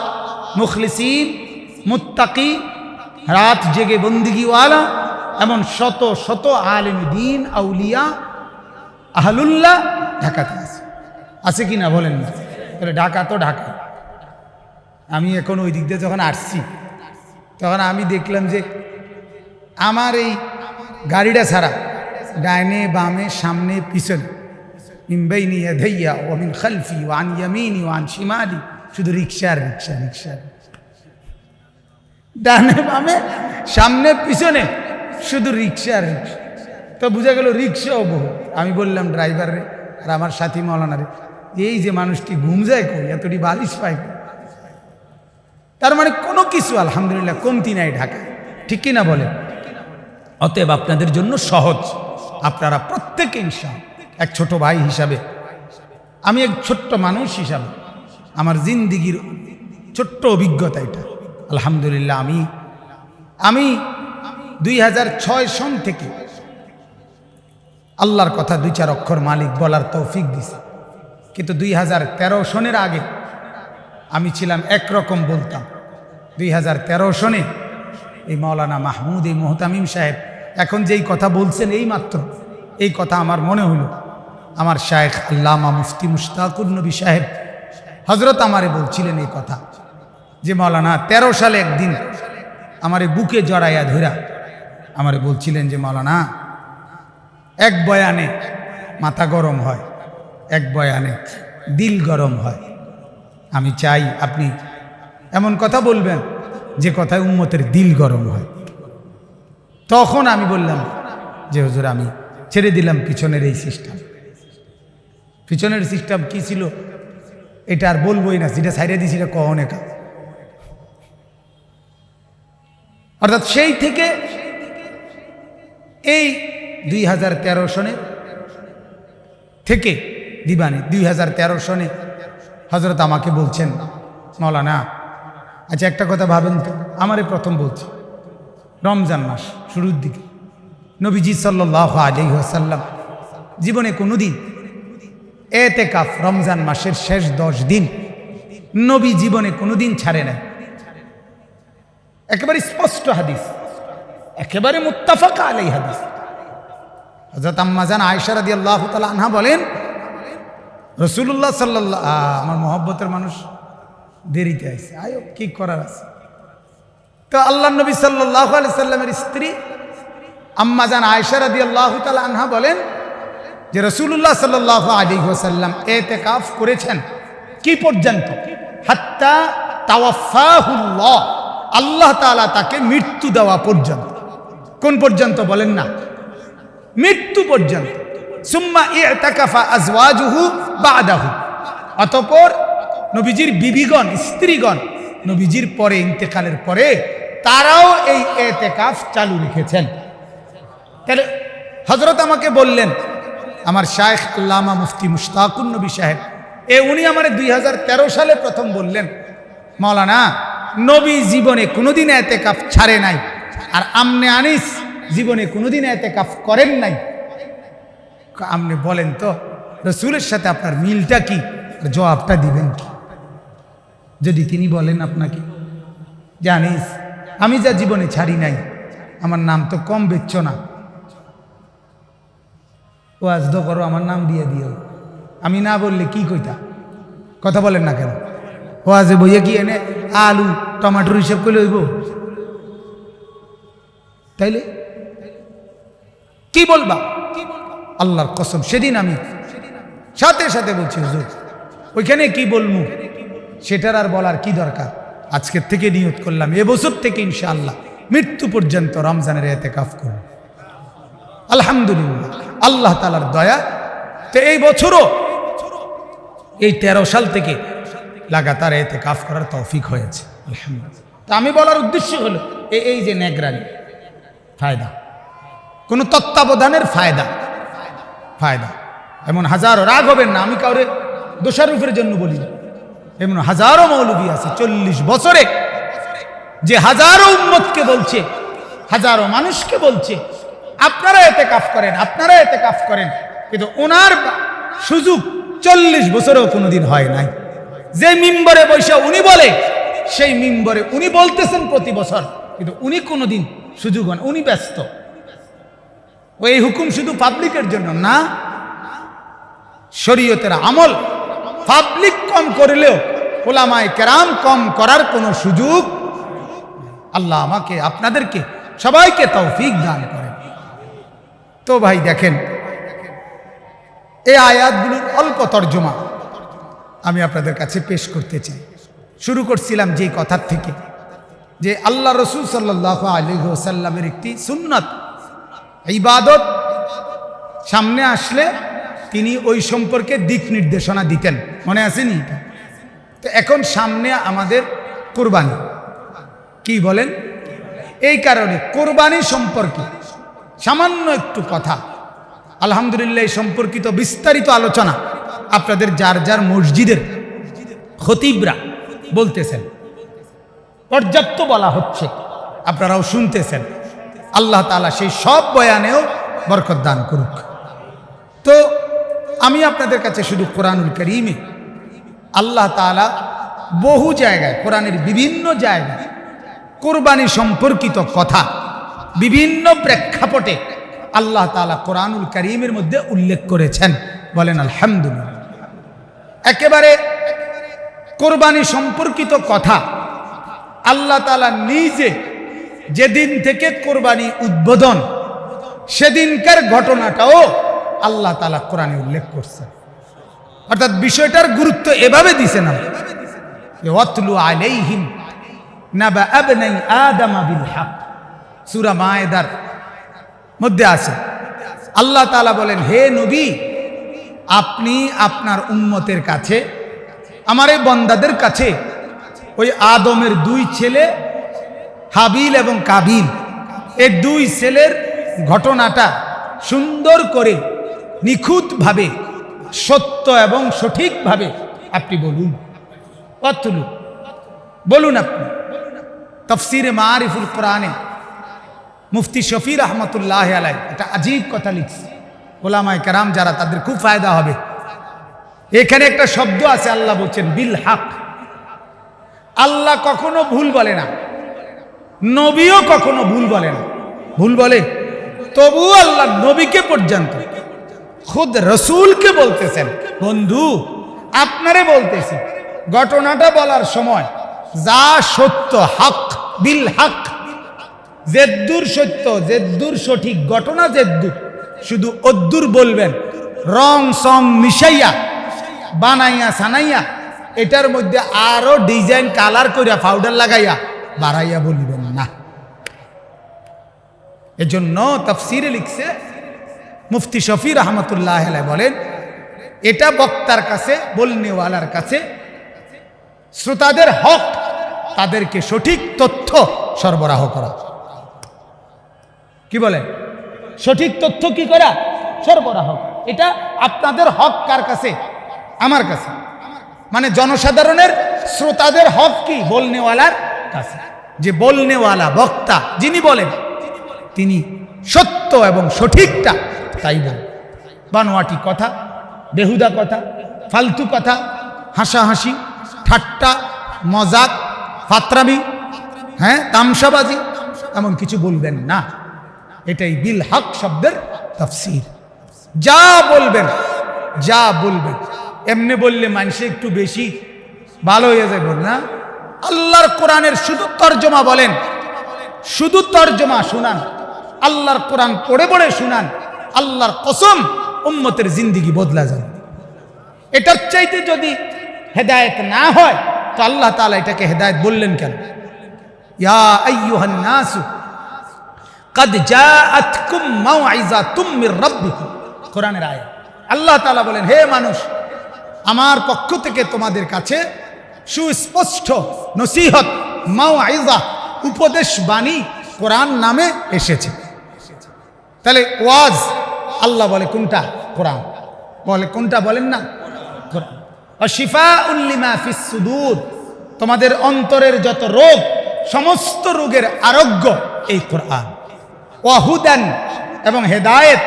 মুখলিসিন, মুত্তাকি, রাত জেগে বন্দিগিওয়ালা, এমন শত শত আলেম দ্বীন, আউলিয়া, আহলুল্লাহ ঢাকাতে আছে। আছে কি না বলেন না? তাহলে ঢাকা তো ঢাকা। আমি এখন ওই দিক দিয়ে যখন আসছি তখন আমি দেখলাম যে আমার এই গাড়িটা ছাড়া ডাইনে বামে সামনে পিছনে, মিন বাইনি ইয়াদাইয়া ওয়া মিন খালফি ওয়া আন ইয়ামিনি ওয়া আন শিমালি, শুধু রিকশা রিকশা রিকশা, ডানে বামে সামনে পিছনে শুধু রিকশা রিকশা। তো বুঝা গেল রিকশাও বহু। আমি বললাম ড্রাইভারে আর আমার সাথী মৌলানারে, এই যে মানুষটি ঘুম যায় কই, এতটি বালিশ পায়, তার মানে কোনো কিছু আলহামদুলিল্লাহ কমতি নাই ঢাকা, ঠিক কিনা বলেন? অতএব আপনাদের জন্য সহজ, আপনারা প্রত্যেকে ইনশাআল্লাহ, এক ছোট ভাই হিসাবে, আমি এক ছোট্ট মানুষ হিসাবে, আমার জিন্দিগির ছোট্ট অভিজ্ঞতা এটা আলহামদুলিল্লাহ। আমি 2006 সন থেকে আল্লাহর কথা 2-4 অক্ষর মালিক বলার তৌফিক দিছে। কিন্তু 2013 সনের আগে আমি ছিলাম একরকম বলতাম। 2013 সনে এই মাওলানা মাহমুদ এই মোহতামিম সাহেব এখন যেই কথা বলছেন, এই মাত্র এই কথা আমার মনে হলো আমার শায়েখ আল্লামা মুফতি মুশতাকুর নবী সাহেব হজরত আমারে বলছিলেন এই কথা, যে মাওলানা 13 সালে একদিন আমারে বুকে জড়াইয়া ধরা আমারে বলছিলেন যে মাওলানা, এক বয়ানে মাথা গরম হয়, এক বয়ানে দিল গরম হয়। আমি চাই আপনি এমন কথা বলবেন যে কথায় উম্মতের দিল গরম হয়। তখন আমি বললাম যে হুজুর আমি ছেড়ে দিলাম পিছনের এই সিস্টেম। পিছনের সিস্টেম কি ছিল এটা আর বলবোই না, যেটা ছাইড়ে দিয়েছি এটা কখনো কা। অর্থাৎ সেই থেকে এই 2013 সনে থেকে দিবানি 2013 সনে হজরত আমাকে বলছেন, মাওলানা আচ্ছা একটা কথা ভাবেন তো, আমারে প্রথম বলছে রমজান মাস শুরুর দিকে নবীজি সাল্লাল্লাহু আলাইহি ওয়াসাল্লাম জীবনে কোনোদিন এতেকাফ রমজান মাসের শেষ 10 দিন নবী জীবনে কোনোদিন ছাড়ে নাই। একেবারে স্পষ্ট হাদিস, একেবারে মুত্তাফাক আলাইহি হাদিস। হযরত আম্মা জান আয়েশা রাদিয়াল্লাহু তাআলা আনহা বলেন, রাসূলুল্লাহ সাল্লাল্লাহু আমার মহব্বতের মানুষ দেরিতে আইছে, আয়ো কি করার আছে। তো আল্লাহর নবী সাল্লাল্লাহু আলাইহি সাল্লামের স্ত্রী আম্মা জান আয়েশা রাদিয়াল্লাহু তাআলা আনহা বলেন যে রাসূলুল্লাহ সাল্লাল্লাহু আলাইহি ওয়াসাল্লাম ইতিকাফ করেছেন কি পর্যন্ত, হাত্তা তাওয়াফাহুল্লাহ, আল্লাহ তাআলা তাকে মৃত্যু দেওয়া পর্যন্ত। কোন পর্যন্ত বলেন না, মৃত্যু পর্যন্ত। সুম্মা ইতাকাফা আজওয়াজুহু বাদাহু, অতঃপর নবীজির বিবিগণ স্ত্রীগণ নবীজির পরে ইন্তেকালের পরে তারাও এই ইতিকাফ চালু রেখেছেন। তাহলে হযরত আমাকে বললেন আমার শায়েখ আল্লামা মুফতি মুশতাকুর নবী সাহেব, উনি আমারে 2013 সালে প্রথম বললেন, মাওলানা নবী জীবনে কোনোদিন ইতিকাফ ছাড়ে নাই, আর আমনে আনিস জীবনে কোনোদিন ইতিকাফ করেন নাই। আপনি বলেন তো রাসূলের সাথে আপনার মিলটা কি, জবাবটা দিবেন কি? যদি তিনি বলেন আপনাকে, জানিস আমি যা জীবনে ছাড়ি নাই, আমার নাম তো কম বেচছ না, ওয়াজ তো করো আমার নাম দিয়ে দিও, আমি না বললে কি কইতা? কথা বলেন না কেন? ওয়াজে বইয়ে কি এনে আলু টমাটোর হিসেব করে হইব? তাইলে কি বলবা? আল্লাহর কসম সেদিন আমি সাথে সাথে বলছি হুজুর ওইখানে কি বলবো সেটার আর বলার কি দরকার। আজকের থেকে নিয়ত করলাম এবছর থেকে ইনশাআল্লাহ মৃত্যু পর্যন্ত রমজানের ইতিকাফ করব। আলহামদুলিল্লাহ আল্লাহ তাআলার দয়া। তো এই বছরও এই 13 সাল থেকে লাগাতার ইতিকাফ করার তৌফিক হয়েছে আলহামদুলিল্লাহ। তা আমি বলার উদ্দেশ্য হলো এই যে নেগরানি ফায়দা, কোনো তত্ত্বাবধানের ফায়দা, এমন হাজারো, রাগ হবেন না আমি কাউরে দোষারোপের জন্য বলি না, এমন হাজারো মৌলবী আছে 40 বছরে যে হাজারো উম্মতকে বলছে, হাজারো মানুষকে বলছে আপনারা ইতিকাফ করেন, আপনারা ইতিকাফ করেন, কিন্তু ওনার সুযোগ 40 বছরেও কোনোদিন হয় নাই। যে মিম্বরে বসে উনি বলে সেই মিম্বরে উনি বলতেছেন প্রতি বছর, কিন্তু উনি কোনোদিন সুযোগ হন, উনি ব্যস্ত। ওই হুকুম শুধু পাবলিকের জন্য না, শরীয়তের আমল পাবলিক কম করলেও উলামায়ে কেরাম কম করার কোনো সুযোগ। আল্লাহ আমাকে আপনাদেরকে সবাইকে তৌফিক দান করেন। তো ভাই দেখেন এই আয়াতগুলোর অল্প তর্জমা আমি আপনাদের কাছে পেশ করতে চাই। শুরু করছিলাম যেই কথার থেকে যে আল্লাহ রসুল সাল্লাল্লাহু আলাইহি ওয়াসাল্লামের একটি সুন্নাত ইবাদত সামনে আসলে তিনি ওই সম্পর্কে দিক নির্দেশনা দিতেন, মনে আসেনি? তো এখন সামনে আমাদের কুরবানি, কি বলেন? এই কারণে কুরবানি সম্পর্কে সামান্য একটু কথা, আলহামদুলিল্লাহ এই সম্পর্কিত বিস্তারিত আলোচনা আপনাদের যার যার মসজিদের খতিবরা বলতেছেন, পর্যাপ্ত বলা হচ্ছে, আপনারাও শুনতেছেন। আল্লাহ তাআলা সেই সব বয়ানেও বরকত দান করুক। তো আমি আপনাদের কাছে শুধু কোরআনুল কারীমে আল্লাহ তাআলা বহু জায়গায়, কোরআনের বিভিন্ন জায়গায় কোরবানি সম্পর্কিত কথা বিভিন্ন প্রেক্ষাপটে আল্লাহ তাআলা কোরআনুল কারীমের মধ্যে উল্লেখ করেছেন। বলেন আলহামদুলিল্লাহ। একেবারে কোরবানি সম্পর্কিত কথা আল্লাহ তাআলা নিজে যেদিন থেকে কোরবানি উদ্বোধন সেদিনকার ঘটনাটাও আল্লাহ তাআলা কোরআনে উল্লেখ করছেন। অর্থাৎ বিষয়টার গুরুত্ব এভাবে দিছেন না, ওয়াতলু আলাইহিম নাবা আবনাই আদম বিল হক, সূরা মায়েদার মধ্যে আছে। আল্লাহ তাআলা বলেন, হে নবী, আপনি আপনার উম্মতের কাছে, আমার এই বন্দাদের কাছে ওই আদমের দুই ছেলে হাবিল এবং কাবিল, এই দুই ছেলের ঘটনাটা সুন্দর করে নিখুঁতভাবে সত্য এবং সঠিকভাবে আপনি বলুন। অতলু বলুন। আপনি তাফসীরে মারিফুল কোরআনে মুফতি শফি রহমতুল্লাহ আলাই একটা আজীব কথা লিখছে। ওলামায়ে কেরাম যারা, তাদের খুব ফায়দা হবে। এখানে একটা শব্দ আছে, আল্লাহ বলছেন বিল হক। আল্লাহ কখনো ভুল বলে না, নবীও কখনো ভুল বলে না। ভুল বলে? তবু আল্লাহ নবীকে পর্যন্ত, খুদ রসুলকে বলতেছেন, বন্ধু আপনারে বলতেছি, ঘটনাটা বলার সময় যা সত্য, হক বিল হক, জেদ্দুর সত্য, জেদ্দুর সঠিক ঘটনা, জেদ্দুর শুধু অদ্দুর বলবেন। রং সং মিশাইয়া বানাইয়া সানাইয়া এটার মধ্যে আরো ডিজাইন কালার করিয়া পাউডার লাগাইয়া বাড়াইয়া বলিবেন না। এজন্য তাফসীরে লিখছে মুফতি শফি রহমতুল্লাহ আলাইহি বলেন, এটা বক্তার কাছে, বলনেওয়ালার কাছে শ্রোতাদের হক তাদেরকে সঠিক তথ্য সরবরাহ করা। কি বলেন? সঠিক তথ্য কি করা? সরবরাহ। এটা আপনাদের হক কার কাছে? আমার কাছে। মানে জনসাধারণের, শ্রোতাদের হক কি? বলনেওয়ালার কাছে। যে বলনেওয়ালা, বক্তা যিনি বলেন, তিনি সত্য এবং সঠিকটা তাই বলেন। বানোয়াটি কথা, বেহুদা কথা, ফালতু কথা, হাসাহাসি, ঠাট্টা, মজাক, ফাতরামি, তামসাবাজি, এমন কিছু বলবেন না। এটাই বিল হক শব্দের তাফসীর। যা বলবেন, যা বলবেন, এমনি বললে মানুষে একটু বেশি ভালো হয়ে যাবে না। আল্লাহর কোরআনের শুধু তর্জমা বলেন, শুধু তর্জমা শুনান, আল্লাহর কোরআন পড়ে পড়ে শুনান। আল্লাহর কসম, উম্মতের জিন্দেগি বদলা যাবে। এটার চাইতে যদি হেদায়েত না হয় তো আল্লাহ তাআলা এটাকে হেদায়েত বললেন কেন? ইয়া আইয়ুহান নাসু قد جاءتكم موعظة من ربكم, কোরআনের আয়াত। আল্লাহ তাআলা বলেন, হে মানুষ, আমার পক্ষ থেকে তোমাদের কাছে সুস্পষ্ট নসিহত, মাউইযা, উপদেশ বাণী কোরআন নামে এসেছে। তাহলে ওয়াজ আল্লাহ বলে কোনটা? কোরআন বলে কোনটা? বলেন না কোরআন। শিফাউল লিমা ফিস সুদূর, তোমাদের অন্তরের যত রোগ, সমস্ত রোগের আরোগ্য এই কোরআন। ওয়াহুদান, এবং হেদায়েত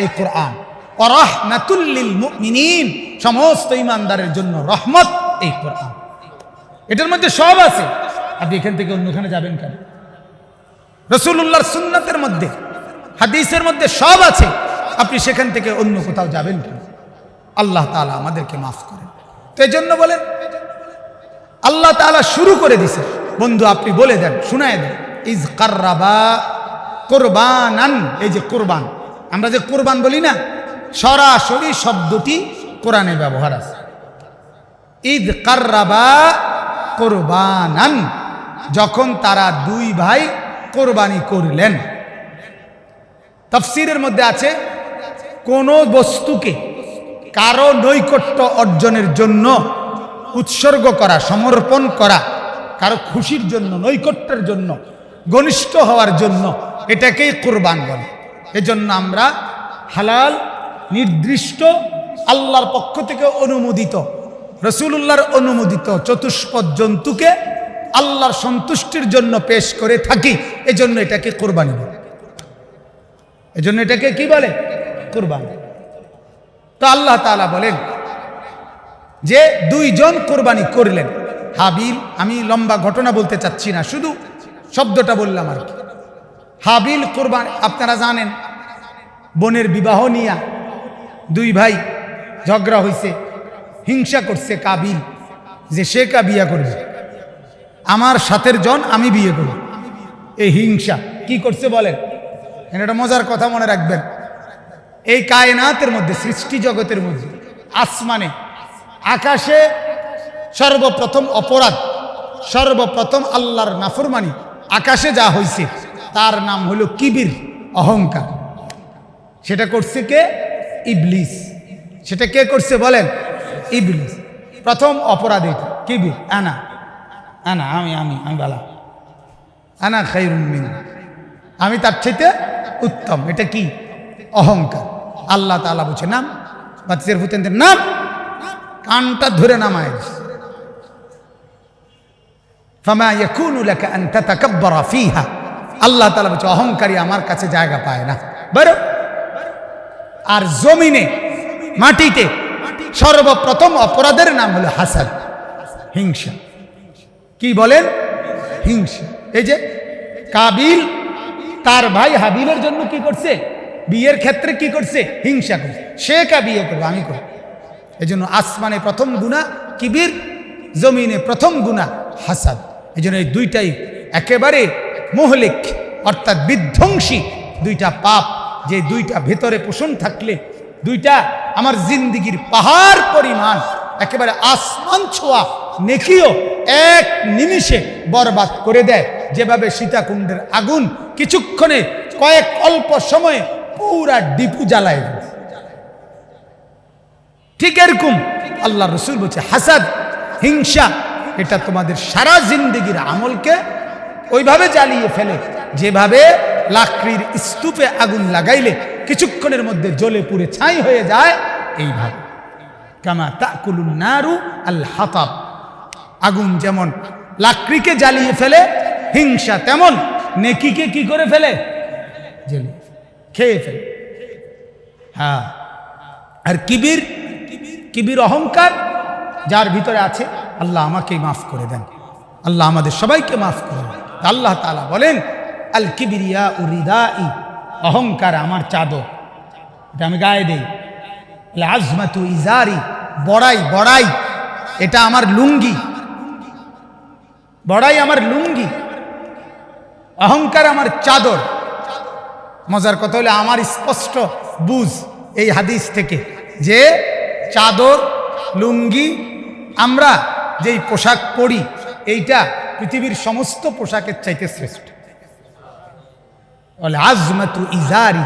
এই কোরআন। ওয়ারাহমাতুল লিল মুমিনিন, সমস্ত ঈমানদারের জন্য রহমত এই কোরআন। এটার মধ্যে সব আছে। আপনি এখান থেকে অন্যখানে যাবেন কেন? রাসূলুল্লাহর সুন্নাতের মধ্যে, হাদিসের মধ্যে সব আছে, আপনি সেখান থেকে অন্য কোথাও যাবেন কেন? আল্লাহ তাআলা আমাদেরকে মাফ করেন। তো এই জন্য বলেন, আল্লাহ তাআলা শুরু করে দিছে। বন্ধু আপনি বলে দেন, শুনায় দেন, ইজ কাররাবা কোরবানান। এই যে কোরবান, আমরা যে কোরবান বলি না, সরাসরি শব্দটি কোরআনে ব্যবহার আছে। ইদ কাররাবা কোরবানান, যখন তারা দুই ভাই কোরবানি করলেন। তাফসীরের মধ্যে আছে, কোন বস্তুকে কারো নৈকট্য অর্জনের জন্য উৎসর্গ করা, সমর্পণ করা, কারো খুশির জন্য, নৈকট্যের জন্য, ঘনিষ্ঠ হওয়ার জন্য, এটাকেই কোরবান বলে। এজন্য আমরা হালাল, নির্দিষ্ট, আল্লাহর পক্ষ থেকে অনুমোদিত, রাসূলুল্লাহর অনুমোদিত চতুষ্পদ জন্তুকে আল্লাহর সন্তুষ্টির জন্য পেশ করে থাকি। এজন্য এটাকে কোরবানি বলে। এজন্য এটাকে কি বলে? কোরবানি। তো আল্লাহ তাআলা বলেন যে দুইজন কোরবানি করলেন। হাবিল, আমি লম্বা ঘটনা বলতে চাচ্ছি না, শুধু শব্দটা বললাম আর কি। হাবিল কোরবানি, আপনারা জানেন বোনের বিবাহ নিয়া দুই ভাই ঝগড়া হয়েছে, হিংসা করছে কাবিল যে সে কা বিয়া করবে, আমার সাথের জন আমি বিয়ে করব। এই হিংসা কি করছে বলেন? এটা মজার কথা মনে রাখবেন। এই কায়নাতের মধ্যে, সৃষ্টি জগতের মধ্যে, আসমানে আকাশে সর্বপ্রথম অপরাধ, সর্বপ্রথম আল্লাহর নাফরমানি আকাশে যা হয়েছে তার নাম হলো কিবির, অহংকার। সেটা করছে কে? ইবলিস। সেটা কে করছে বলেন? ইবলিস। প্রথম অপরাধ এটা কিবির, আনা আনা, আমি আমি আমি বালা, আনা খায়রুম মিন, আমি তার চাইতে উত্তম। এটা কি? অহংকার। আল্লাহ তাআলা বলছে নাম, বাচ্চাদের ভূতেন্দ্রের নাম, কানটা ধরে নামায়। ফামা ইয়াকুনু লাকা আন তাতাকাব্বারা ফিহা, আল্লাহ তাআলা বলছে অহংকারী আমার কাছে জায়গা পায় না। বড় আর জমিনে, মাটিতে সর্বপ্রথম অপরাধের নাম হলো হাসাদ, হিংসা। কি বলেন? হিংসা। এই যে কাবিল তার ভাই হাবিলের জন্য কি করছে? বিয়ের ক্ষেত্রে কি করছে? হিংসা করছে। সে কা বিয়ে করবে, আমি করব। এই জন্য আসমানে প্রথম গুনাহ কিবির, জমিনে প্রথম গুনাহ হাসাদ। এই জন্য এই দুইটাই একেবারে মুহলিক, অর্থাৎ বিধ্বংসী দুইটা পাপ, যে দুইটা ভেতরে পোষণ থাকলে দুইটা আমার জিন্দিগির পাহাড় পরিমাণ একেবারে আসমান ছোঁয়া নেকিও এক নিমিষে বরবাদ করে দেয়। যেভাবে সীতাকুণ্ডের আগুন কিছুক্ষণে, কয়েক অল্প সময়ে পুরা ডিপু জ্বালায়, ঠিক এরকম আল্লাহ রসুল বলছে হাসাদ, হিংসা, এটা তোমাদের সারা জিন্দিগির আমলকে ওইভাবে জ্বালিয়ে ফেলে যেভাবে লাকড়ির স্তূপে আগুন লাগাইলে কিছুক্ষণের মধ্যে জ্বলে পুড়ে ছাই হয়ে যায়। এইভাবে কামা তাকুলুন নারু আল হাতাব, আগুন যেমন লাকড়িকে জ্বালিয়ে ফেলে, হিংসা তেমন নেকিকে কি করে ফেলে? জ্বালিয়ে খেয়ে ফেলে। হ্যাঁ, আর কিবির, কিবির অহংকার যার ভিতরে আছে, আল্লাহ আমাকেই মাফ করে দেন, আল্লাহ আমাদের সবাইকে মাফ করে দেন। আল্লাহ তাআলা বলেন আল কিবরিয়া উরিদাই, অহংকার আমার চাদর, এটা আমি গায়ে দেই। আজমাতু ইজারি, বড়াই, বড়াই এটা আমার লুঙ্গি, বড়াই আমার লুঙ্গি, অহংকার আমার চাদর। মজার কথা হলো আমার স্পষ্ট বুঝ এই হাদিস থেকে যে চাদর, লুঙ্গি, আমরা যেই পোশাক পরি এইটা পৃথিবীর সমস্ত পোশাকের চাইতে শ্রেষ্ঠ। বলে আজমাতু ইজারি,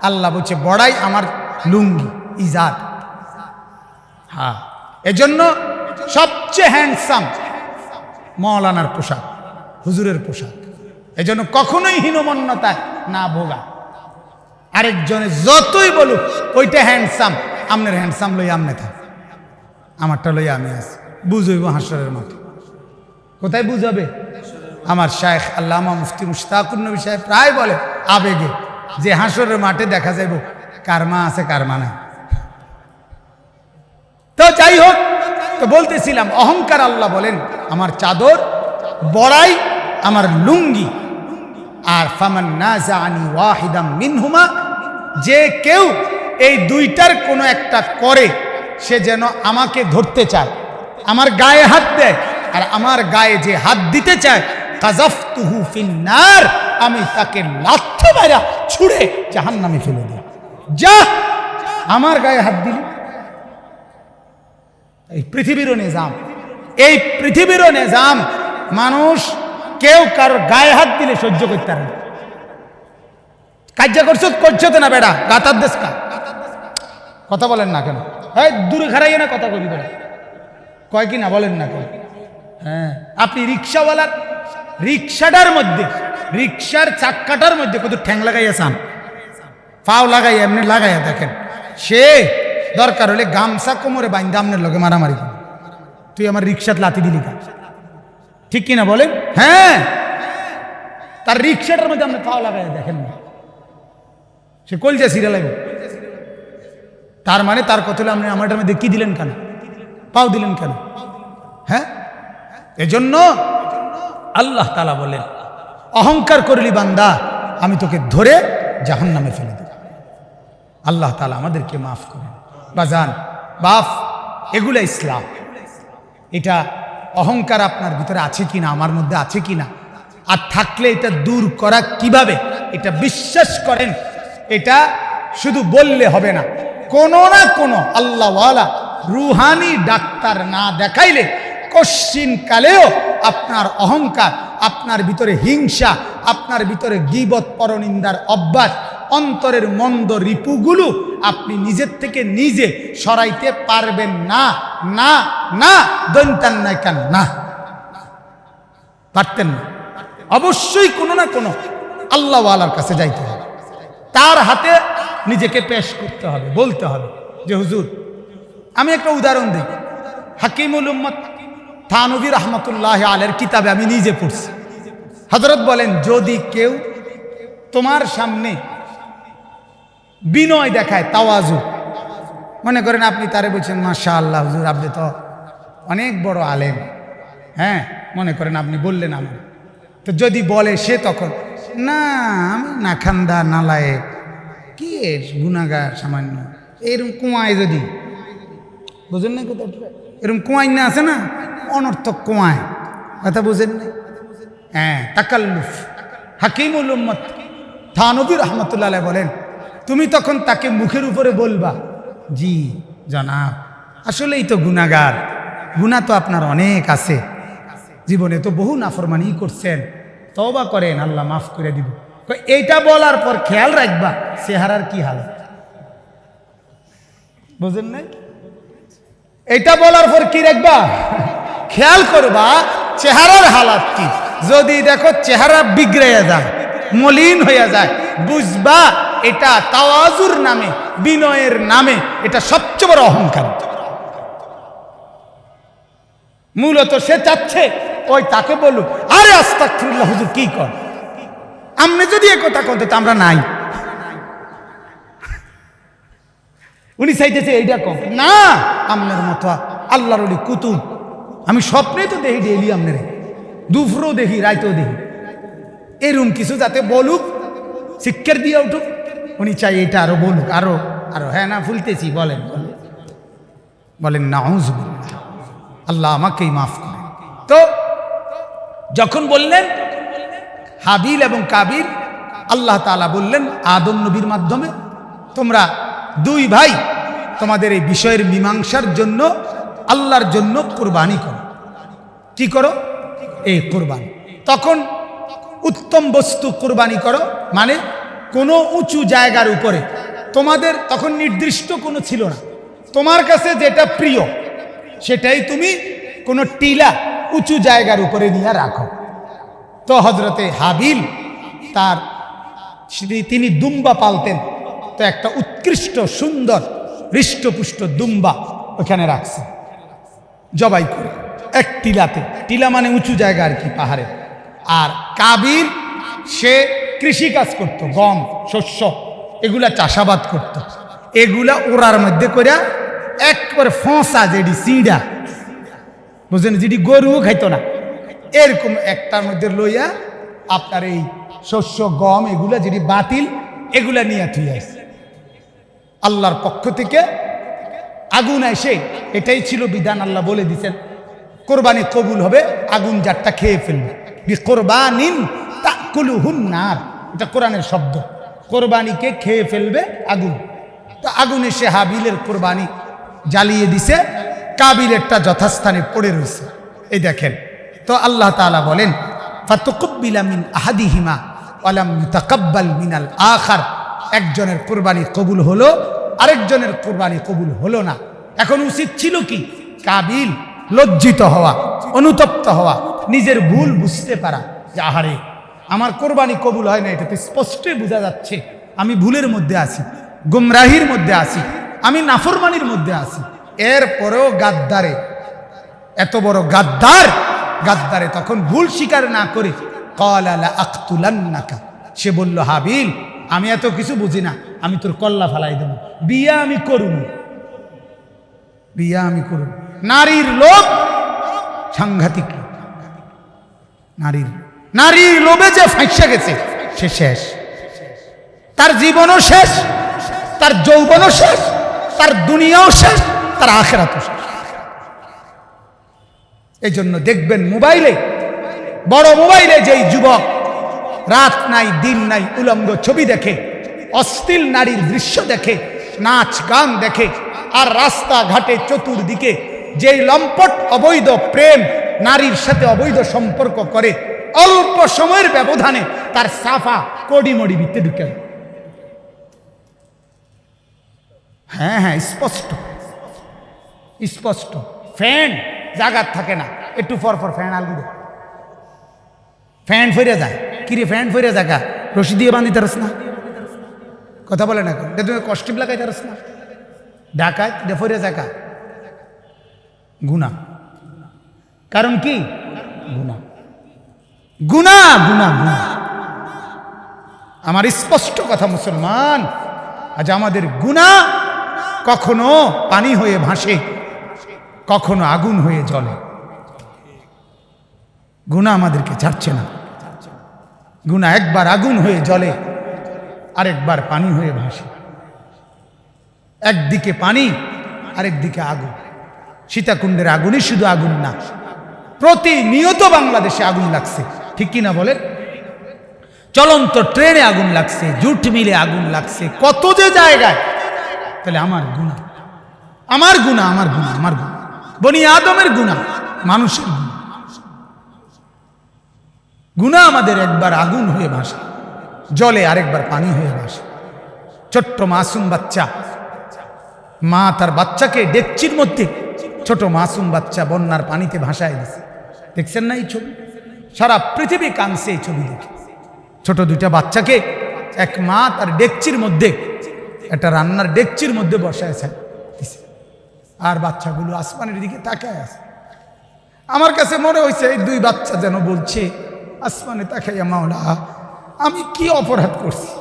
আল্লাহ বলছে বড়াই আমার লুঙ্গি, ইজার। হ্যাঁ, এজন্য সবচেয়ে হ্যান্ডসাম মৌলানার পোশাক, হুজুরের পোশাক। এজন্য কখনোই হীনমন্যতায় না ভোগা। আরেকজনে যতই বলুক ওইটা হ্যান্ডসাম, আমনের হ্যান্ডসাম লই আমনে থাক, আমারটা লই আমি আছি। বুঝইব হাসরের মাঠে। কোথায় বুঝাবে? আমার শায়েখ আল্লামা মুফতি মুশতাকুর নবী সাহেব প্রায় বলে আবেগে যে হাসরের মাঠে দেখা যাইব কারমা আছে কারমা নাই। তো যাই হোক, তো বলতেছিলাম অহংকার, আল্লাহ বলেন আমার চাদর, বড়াই আমার লুঙ্গি। আর ফামান নাযাআনি ওয়াহিদাম মিনহুমা, যে কেউ এই দুইটার কোনো একটা করে, সে যেন আমাকে ধরতে চায়, আমার গায়ে হাত দেয়, আর আমার গায়ে যে হাত দিতে চায় কাযাফতুহু ফিন্নার, আমি তাকে লাথি মাইরা ছুঁড়ে জাহান্নামে ফেলে দিই। যা, আমার গায়ে হাত দিলি। এই পৃথিবীরও নিজাম, এই পৃথিবীরও নিজাম, মানুষ কেউ কারোর গায়ে হাত দিলে সহ্য করতে পারে না। কার্য করছো, করছো তো না বেড়া, গাতার দেশ কা কথা বলেন না কেন? হ্যাঁ, দূরে খারাইয়ে না কথা কবি বেড়া কয় কি না বলেন না কেন? হ্যাঁ, আপনি রিক্সাওয়ালার রিক্সাটার মধ্যে, রিক্সার চাক্কাটার মধ্যে কত ঠ্যাং লাগাইয়া চান, পাও লাগাইয়া এমনি লাগাইয়া দেখেন, সে দরকার হলে গামছা কোমরে বাইন্দা আপনার লগে মারামারি করে, তুই আমার রিক্সাত লাথি দিলি কা, ঠিক কিনা বলেন? হ্যাঁ, তার রিক্সাটার মধ্যে আপনি পাও লাগাইয়া দেখেন না, সে কলজা ছিঁড়ে লাগবে। তার মানে তার কথা হলো আপনি আমারটার মধ্যে কি দিলেন কেন, পাও দিলেন কেন? হ্যাঁ, এজন্য আল্লাহ তাআলা বলেন, অহংকার করলি বান্দা আমি তোকে ধরে জাহান্নামে ফেলে দেব। আল্লাহ তাআলা আমাদেরকে মাফ করেন। বাজান বাপ, এগুলা ইসলাম। এটা অহংকার আপনার ভিতরে আছে কিনা, আমার মধ্যে আছে কিনা, আর থাকলে এটা দূর করা কিভাবে, এটা বিশ্বাস করেন। এটা শুধু বললে হবে না, কোনো না কোনো আল্লাহওয়ালা রুহানি ডাক্তার না দেখাইলে কশ্চিন কালেও আপনার অহংকার, আপনার ভিতরে হিংসা, আপনার ভিতরে গীবত পরনিন্দার অভ্যাস, অন্তরের মন্দ রিপুগুলো আপনি নিজের থেকে নিজে সরাইতে পারবেন না। না না, দৈন্তান নাই কান না, পারতেন না। অবশ্যই কোনো না কোনো আল্লাহওয়ালার কাছে যাইতে হবে, তার হাতে নিজেকে পেশ করতে হবে, বলতে হবে যে হুজুর। আমি একটা উদাহরণ দিই, হাকিমুল উম্মত থানভী রহমতুল্লাহ আলের কিতাবে আমি নিজে পড়ছি। হযরত বলেন, যদি কেউ তোমার সামনে বিনয় দেখায়, তাওয়াজু, মনে করেন আপনি তারে বলছেন মাশাআল্লাহ হুজুর আপনি তো অনেক বড় আলেম, হ্যাঁ মনে করেন আপনি বললেন আমার, তো যদি বলে সে তখন, না আমি নাখান্দা নালায়েক, কি গুনাহগার সামান্য, এরকম কুয়ায়, যদি বুঝেন না কথা, এরকম কুয়ায় না আছে না, অনর্থক কুয়ায়, কথা বুঝেন না? হ্যাঁ, তাকাল্লুফ। হাকিমুল উম্মত থানভী রহমতুল্লাহ আলাইহি বলেন, তুমি তখন তাকে মুখের উপরে বলবা, জি জনাব আসলেই তো গুনাহগার, গুনাহ তো আপনার অনেক আছে, জীবনে তো বহু নাফরমানি করছেন, তওবা করেন, আল্লাহ মাফ করে দিব। এইটা বলার পর খেয়াল রাখবা চেহারার কি হালত, বুঝেন নাই? এটা বলার পর কি রাখবা, খেয়াল করবা চেহারার হালাত কি। যদি দেখো চেহারা বিগড়ে যায়, মলিন হয়ে যায়, বুঝবা এটা তাওয়াজুর নামে, বিনয়ের নামে এটা সবচেয়ে বড় অহংকার। মূলত সে চাচ্ছে ওই তাকে বলুক, আরে আস্তাগফিরুল্লাহ হুজুর কি কর, আপনি যদি এ কথা কত আমরা নাই, উনি চাইতেছে এইটা কম না, আপনার মতো আল্লাহর ওলি কুতুব, আমি স্বপ্নে তো দেখি ডেইলি, আপনার দুপুরেও দেখি, রাইতেও দেখি, এরকম কিছু যাতে বলুক, শিক্ষার দিয়ে উঠুক, উনি চাই এটা আরো বলুক, আরো আরো। হ্যাঁ না ভুলতেছি, বলেন বলেন নাউযুবিল্লাহ, আল্লাহ আমাকেই মাফ করে। তো যখন বললেন হাবিল এবং কাবিল, আল্লাহ তাআলা বললেন আদম নবীর মাধ্যমে, তোমরা দুই ভাই তোমাদের এই বিষয়ের মীমাংসার জন্য আল্লাহর জন্য কুরবানি করো। কি করো? এই কুরবানি। তখন উত্তম বস্তু কুরবানি করো, মানে কোনো উঁচু জায়গার উপরে, তোমাদের তখন নির্দিষ্ট কোনো ছিল না, তোমার কাছে যেটা প্রিয় সেটাই তুমি কোনো টিলা উঁচু জায়গার উপরে নিয়ে রাখো। তো হযরতে হাবিল তিনি দুম্বা পালতেন, তো একটা উৎকৃষ্ট সুন্দর হৃষ্টপুষ্ট দুম্বা ওখানে রাখছে জবাই করে, এক টিলাতে, টিলা মানে উঁচু জায়গা আর কি, পাহাড়ে। আর কাবিল সে কৃষি কাজ করত, গম শস্য এগুলা চাষাবাদ করত, এগুলা ওরার মধ্যে করে একবার ফোঁসা, যেটি সিঁড়া বুঝলেন, যেটি গরুও খাইতো না, এরকম একটার মধ্যে লইয়া আপনার এই শস্য গম এগুলা যেটি বাতিল, এগুলা নিয়ে থুই আসছে। আল্লাহর পক্ষ থেকে আগুন এসে, এটাই ছিল বিধান, আল্লাহ বলে দিচ্ছেন কোরবানি কবুল হবে আগুন যারটা খেয়ে ফেলবে, বিকুরবানিন তাকুলুহুন নার, এটা কোরআনের শব্দ, কোরবানিকে খেয়ে ফেলবে আগুন। তো আগুন এসে হাবিলের কোরবানি জ্বালিয়ে দিছে, কাবিলেরটা যথাস্থানে পড়ে রয়েছে। এই দেখেন, তো আল্লাহ তাআলা বলেন ফাতুকুব্বিলা মিন আহাদিহিমা ওয়া লাম ইউতাকাব্বাল মিনাল আখার, একজনের কোরবানি কবুল হলো, আরেকজনের কোরবানি কবুল হলো না। এখন উচিত ছিল কি, কাবিল লজ্জিত হওয়া, অনুতপ্ত হওয়া, নিজের ভুল বুঝতে পারা, যে আহারে আমার কোরবানি কবুল হয় না, এটা তো স্পষ্টই বোঝা যাচ্ছে আমি ভুলের মধ্যে আছি, গুমরাহির মধ্যে আছি, আমি নাফরমানির মধ্যে আছি। এরপরেও গাদ্দারে, এত বড় গাদ্দারে তখন ভুল স্বীকার না করে ক্বালা লা আকতুলান্নাকা, সে বলল হাবিল আমি এত কিছু বুঝি না, আমি তোর কল্লা ফালাই দেব, বিয়া আমি করুন, বিয়া আমি করুন। নারীর লোভ সাংঘাতিক, নারীর লোভে যে ফাঁসা গেছে সে শেষ, তার জীবনও শেষ, তার যৌবনও শেষ, তার দুনিয়াও শেষ, তার আখিরাতও শেষ। এই জন্য দেখবেন মোবাইলে, বড় মোবাইলে যেই যুবক রাত নাই দিন নাই উলঙ্গ ছবি দেখে, অশ্লীল নারীর দৃশ্য দেখে, নাচ গান দেখে, আর রাস্তাঘাটে চতুর্দিকে যেই লম্পট অবৈধ প্রেম নারীর সাথে অবৈধ সম্পর্ক করে, অল্প সময়ের ব্যবধানে তার সাফা কড়িমড়ি ভিতরে ঢুকে। হ্যাঁ হ্যাঁ, স্পষ্ট স্পষ্ট। ফ্যান জাগাত থাকে না, একটু পর ফ্যান আলগুলো ফ্যান ফিরে যায়। কিরে ফ্যান ফিরে জায়গা রশি দিয়ে বাঁধিতে পারস না, কথা বলে না, তুমি কষ্টিপ লাগাইতে পারস না, ঢাকায় ফিরে জায়গা গুনাহ। কারণ কি? গুনাহ গুনাহ গুনাহ গুনাহ। আমার স্পষ্ট কথা মুসলমান, আজ আমাদের গুনাহ কখনো পানি হয়ে ভাসে, কখনো আগুন হয়ে জ্বলে। গুনাহ আমাদেরকে ছাড়ছে না। গুনাহ একবার আগুন হয়ে জ্বলে, আরেকবার পানি হয়ে ভাসে। একদিকে পানি, আরেকদিকে আগুন। সীতাকুণ্ডের আগুনই শুধু আগুন না, প্রতিনিয়ত বাংলাদেশে আগুন লাগছে, ঠিক কিনা বলে? চলন্ত ট্রেনে আগুন লাগছে, জুট মিলে আগুন লাগছে, কত যে জায়গায়। তাহলে আমার গুনাহ, আমার গুনাহ, আমার গুনাহ, আমার গুনাহ, বনি আদমের গুনাহ, মানুষের গুনাহ। গুনাহ আমাদের একবার আগুন হয়ে ভাসে, জলে, আরেকবার পানি হয়ে ভাসে। ছোট্ট মাসুম বাচ্চা, মা তার বাচ্চাকে ডেকচির মধ্যে, ছোট মাসুম বাচ্চা বন্যার পানিতে ভাসায় দিছে। দেখছেন না এই ছবি? সারা পৃথিবী কাঁদছে এই ছবি দেখে। ছোট দুইটা বাচ্চাকে এক মা তার ডেকচির মধ্যে, একটা রান্নার ডেকচির মধ্যে বসায় দিছে, আর বাচ্চাগুলো আসমানের দিকে তাকায় আছে। আমার কাছে মনে হয়েছে এই দুই বাচ্চা যেন বলছে আসমানে তাকাইয়া, মাওলা আমি কি অপরাধ করছি?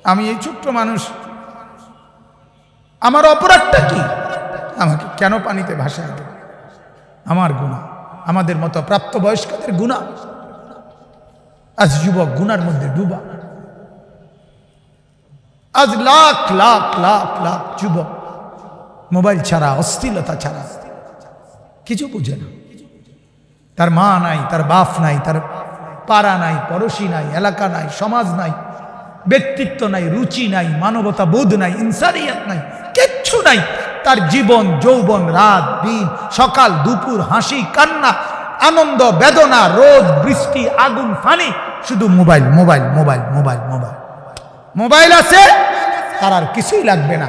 আমি এই ছোট্ট মানুষ, আমার অপরাধটা কি? আমাকে কেন পানিতে ভাসায় দেব? আমার গুনাহ, আমাদের মতো প্রাপ্তবয়স্কদের গুনাহ। আজ যুবক গুনার মধ্যে ডুবা। আজ লাখ লাখ লাখ লাখ যুবক মোবাইল ছাড়া, অশ্লীলতা ছাড়া কিছু বুঝে না। তার মা নাই, তার বাপ নাই, তার পাড়া নাই, পড়োশি নাই, এলাকা নাই, সমাজ নাই, ব্যক্তিত্ব নাই, রুচি নাই, মানবতা বোধ নাই, ইনসানিয়াত নাই, কিচ্ছু নাই। তার জীবন যৌবন, রাত দিন, সকাল দুপুর, হাসি কান্না, আনন্দ বেদনা, রোদ বৃষ্টি, আগুন ফানি, শুধু mobile mobile mobile mobile mobile. Mobile আছে, তার আর কিছুই লাগবে না।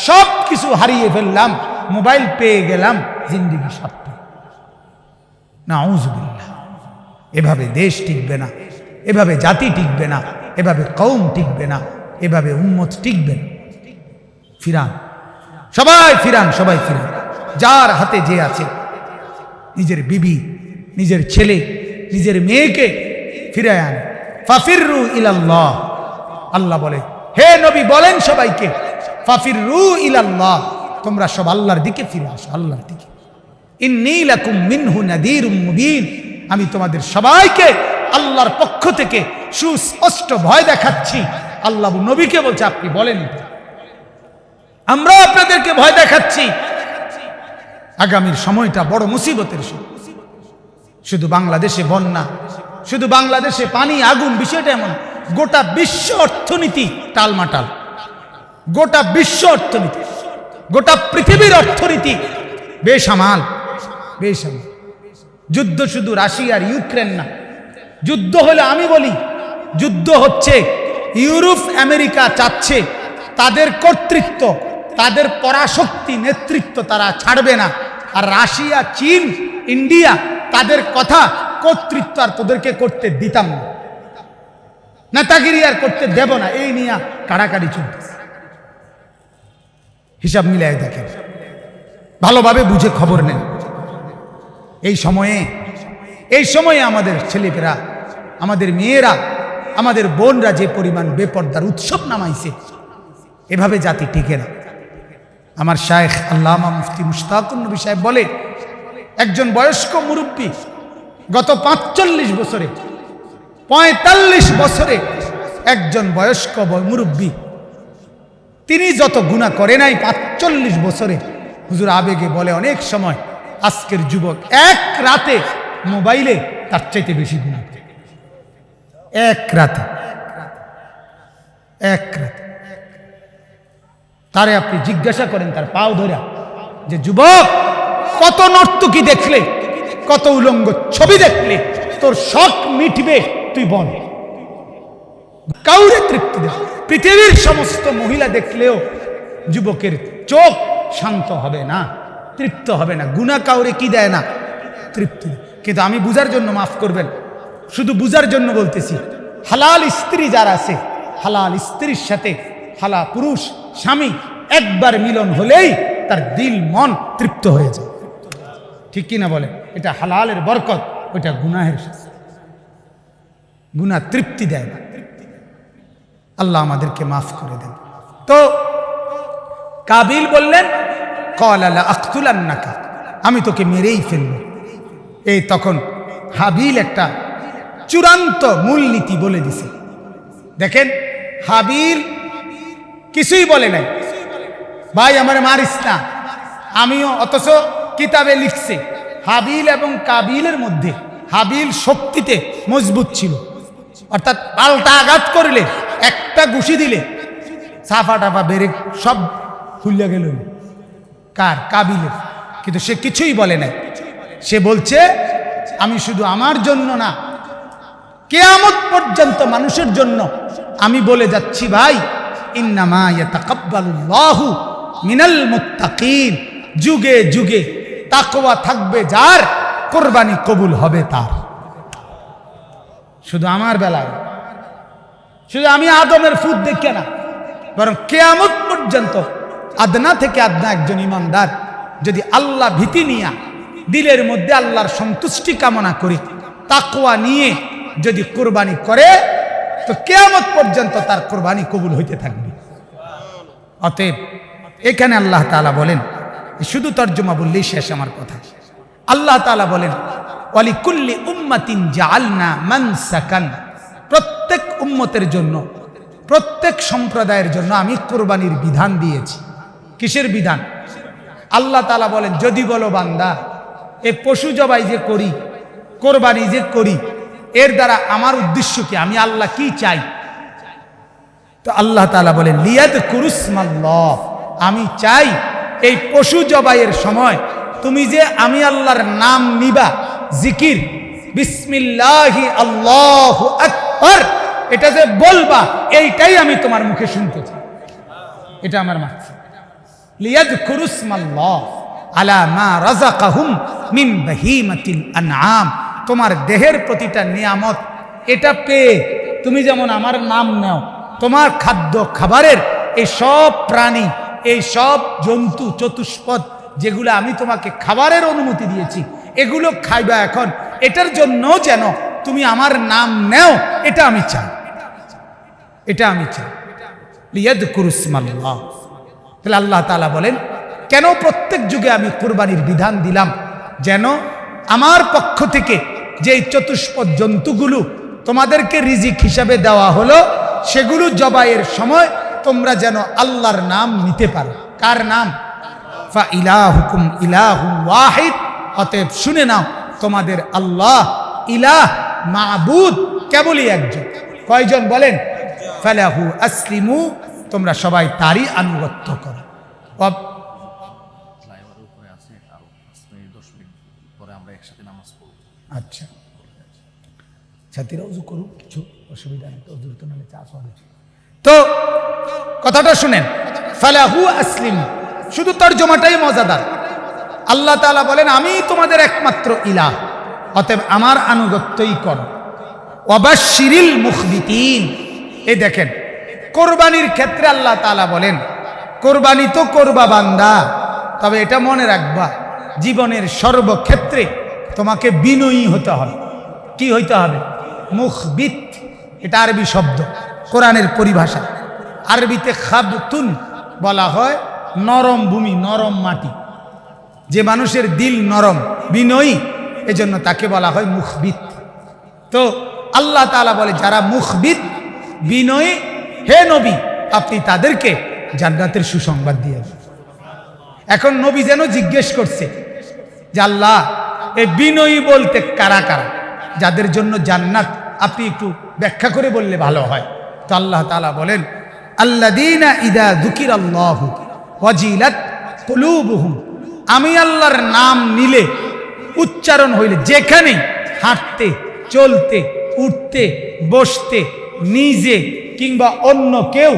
সব কিছু হারিয়ে ফেললাম, মোবাইল পেয়ে গেলাম, জিন্দেগি সার্থক। নাউযুবিল্লাহ। এভাবে দেশ টিকবে না, এভাবে জাতি টিকবে না, এভাবে কওম টিকবে না, এভাবে উম্মত টিকবে না। ফিরান, সবাই ফিরান, সবাই ফিরান। যার হাতে যে আছে, নিজের বিবি, নিজের ছেলে, নিজের মেয়েকে ফিরায় আন। ফাফিররু ইলাল্লাহ। আল্লাহ বলে, হে নবী বলেন সবাইকে, ফাফিররু ইলাল্লাহ, তোমরা সব আল্লাহর দিকে ফিরে আসো, আল্লাহর দিকে। ইন্নী লাকুম মিনহু নাযীরুম মুবিন, আমি তোমাদের সবাইকে আল্লাহর পক্ষ থেকে সুস্পষ্ট ভয় দেখাচ্ছি। আল্লাহ নবীকে বলছে, আপনি বলেন আমরা আপনাদেরকে ভয় দেখাচ্ছি। আগামীর সময়টা বড় মুসিবতের সময়। শুধু বাংলাদেশে বন্যা, শুধু বাংলাদেশে পানি, আগুন, বিষয়টা এমন, গোটা বিশ্ব অর্থনীতি টালমাটাল। গোটা বিশ্ব অর্থনীতি, গোটা পৃথিবীর অর্থনীতি বেসামাল, বেসামাল। যুদ্ধ শুধু রাশিয়া আর ইউক্রেন না, যুদ্ধ হলে আমি বলি যুদ্ধ হচ্ছে ইউরোপ আমেরিকা চাচ্ছে তাদের কর্তৃত্ব, তাদের পরাশক্তি, নেতৃত্ব তারা ছাড়বে না। আর রাশিয়া, চীন, ইন্ডিয়া তাদের কথা, কর্তৃত্ব আর তোদেরকে করতে দিতাম না, নেতাগিরি আর করতে দেব না, এই নিয়ে কাড়াকাড়ি চলতেছে। হিসাব মিলাই দেখেন, ভালোভাবে বুঝে খবর নেন। এই সময়ে আমাদের ছেলেপেরা, আমাদের মেয়েরা, আমাদের বোনরা যে পরিমাণ বেপর্দার উৎসব নামাইছে, এভাবে জাতি টিকে না। আমার শায়েখ আল্লামা মুফতি মুশতাকুন নবী সাহেব বলে, একজন বয়স্ক মুরব্বী গত 45 বছরে 45 বছরে একজন বয়স্ক মুরব্বী, তিনি যত গুনাহ করে নাই 45 বছরে, হুজুর আবেগে বলে অনেক সময় আজকের যুবক এক রাতে মোবাইলে তার চাইতে বেশি গুনাহ করে। এক রাতে তারে আপনি জিজ্ঞাসা করেন তার পাও ধরা যে যুবক, কত নর্তকী দেখলে, কত উলঙ্গ ছবি দেখলে তোর শখ মিটবে, তুই বল। কাউরে তৃপ্তি দেয়। পৃথিবীর সমস্ত মহিলা দেখলেও যুবকের চোখ শান্ত হবে না, তৃপ্ত হবে না। গুনাহ কাউরে কি দেয় না? তৃপ্তি। কিন্তু আমি বুঝার জন্য, মাফ করবেন, শুধু বুঝার জন্য বলতেছি, হালাল স্ত্রী যারা আছে, হালাল স্ত্রীর সাথে হালাল পুরুষ স্বামী একবার মিলন হলেই তার দিল মন তৃপ্ত হয়ে যায়। ঠিক কিনা বলে? এটা হালালের বরকত, ওইটা গুনাহের শাস্তি। গুনাহ তৃপ্তি দেয় না। আল্লাহ আমাদেরকে মাফ করে দেন। তো কাবিল বললেন, ক্বালা লা আকতুলান্নাকা, আমি তোকে মেরেই ফেলব। এই তখন হাবিল একটা চূড়ান্ত মূলনীতি বলে দিছে। দেখেন, হাবিল কিছুই বলে নাই, ভাই আমারে মারিস না, আমিও, অথচ কিতাবে লিখছে হাবিল এবং কাবিলের মধ্যে হাবিল শক্তিতে মজবুত ছিল, অর্থাৎ পাল্টা আঘাত করলে, একটা ঘুষি দিলে সাফা টাফা বেড়ে সব খুলিয়া গেল। কার? কাবিলের। কিন্তু সে কিছুই বলে নাই। সে বলছে, আমি শুধু আমার জন্য না, কিয়ামত পর্যন্ত মানুষের জন্য আমি বলে যাচ্ছি, ভাই ইন্নামা ইয়াতাকাব্বালুল্লাহু মিনাল মুত্তাকিন, যুগে যুগে তাকওয়া থাকবে যার, কুরবানি কবুল হবে তার। শুধু আমার বেলায়, শুধু আমি আদমের ফুট দেখে না, বরং কিয়ামত পর্যন্ত আদনা থেকে আদনা একজন ইমানদার যদি আল্লাহ ভীতি নিয়ে দিলের মধ্যে আল্লাহর সন্তুষ্টি কামনা করে তাকওয়া নিয়ে যদি কুরবানি করে, তো কিয়ামত পর্যন্ত তার কুরবানি কবুল হইতে থাকবে। অতএব এখানে আল্লাহ তাআলা বলেন, শুধু তর্জমা বললেই শেষ আমার কথা। আল্লাহ তাআলা বলেন, ওয়ালিকুল্লি উম্মাতিন জাআলনা মানসাকান, প্রত্যেক উম্মতের জন্য, প্রত্যেক সম্প্রদায়ের জন্য আমি কুরবানির বিধান দিয়েছি। কিসের বিধান? আল্লাহ তাআলা বলেন, যদি বলো বান্দা এই পশু জবাই যে করি, কোরবানি যে করি, এর দ্বারা আমার উদ্দেশ্য কি, আমি আল্লাহ কি চাই? তো আল্লাহ তাআলা বলেন, লিয়াযকুরুসমাল্লাহ, আমি চাই এই পশু জবাইয়ের সময় তুমি যে আমি আল্লাহর নাম নিবা, জিকির, বিসমিল্লাহি আল্লাহু আকবার, এটা যে বলবা, এইটাই আমি তোমার মুখে শুনতে চাই। এটা আমার মাকসাদ। লিয়াযকুরুসমাল্লাহ আলা মা রাযাকাহুম মিন বাহিমাতিল আনআম, তোমার দেহের প্রতিটা নিয়ামত এটা পেয়ে তুমি যেমন আমার নাম নাও, তোমার খাদ্য খাবারের এই সব প্রাণী, এই সব জন্তু চতুষ্পদ যেগুলো আমি তোমাকে খাবারের অনুমতি দিয়েছি, এগুলো খাইবা এখন, এটার জন্য যেন তুমি আমার নাম নেও, এটা আমি চাই, এটা আমি চাই। লিয়াযকুরুসমাল্লাহ। তাহলে আল্লাহ তাআলা বলেন, কেন প্রত্যেক যুগে আমি কুরবানির বিধান দিলাম? যেন আমার পক্ষ থেকে যেই চতুষ্পদ জন্তুগুলো তোমাদেরকে রিজিক হিসাবে দেওয়া হলো, সেগুলো জবাইয়ের সময় তোমরা যেন আল্লাহর নাম নিতে পারো। কার নাম? ফা ইলাহুকুম ইলাহুম ওয়াহিদ, অতএব শুনে নাও, তোমাদের আল্লাহ ইলাহ, মাবুদ কেবলই একজন। কয়জন বলেন? ফালাহু আসলিমু, তোমরা সবাই তারই আনুগত্য করো। আচ্ছা, ছাত্রীরা উজু করুক, কিছু অসুবিধা নেই, উজুর তো নালে চাষ হবে। তো কথাটা শুনেন, ফালাহু আসলিম, শুধু তর্জমাটাই মজাদার। আল্লাহ তাআলা বলেন, আমি তোমাদের একমাত্র ইলাহ, অতএব আমার আনুগত্যই করো। ওয়াবাশশিরিল মুখবিতিন, এই দেখেন কোরবানির ক্ষেত্রে আল্লাহ তাআলা বলেন, কোরবানি তো করবা বান্দা, তবে এটা মনে রাখবা, জীবনের সর্বক্ষেত্রে তোমাকে বিনয়ী হতে হবে। কি হইতে হবে? মুখবিত, এটা আরবি শব্দ, কোরআনের পরিভাষা। আরবিতে খাবতুন বলা হয় নরম ভূমি, নরম মাটি। যে মানুষের দিল নরম, বিনয়ী, এজন্য তাকে বলা হয় মুখবিত। তো আল্লাহ তাআলা বলে যারা মুখবিত, বিনয়ী, হে নবী আপনি তাদেরকে জান্নাতের সুসংবাদ দিয়ে। এখন নবী যেন জিজ্ঞেস করছে যে আল্লাহ এই বিনয়ী বলতে কারা কারা, যাদের জন্য জান্নাত আপনি একটু ব্যাখ্যা করে বললে ভালো হয়। তো আল্লাহ তাআলা বলেন আল্লাযীনা ইযা যুকিরাল্লাহু ওয়াজিলাত কুলুবুহুম, আমি আল্লাহর নাম নিলে, উচ্চারণ হইলে, যেখানে হাঁটতে, চলতে, উঠতে, বসতে, নিজে কিংবা অন্য কেউ,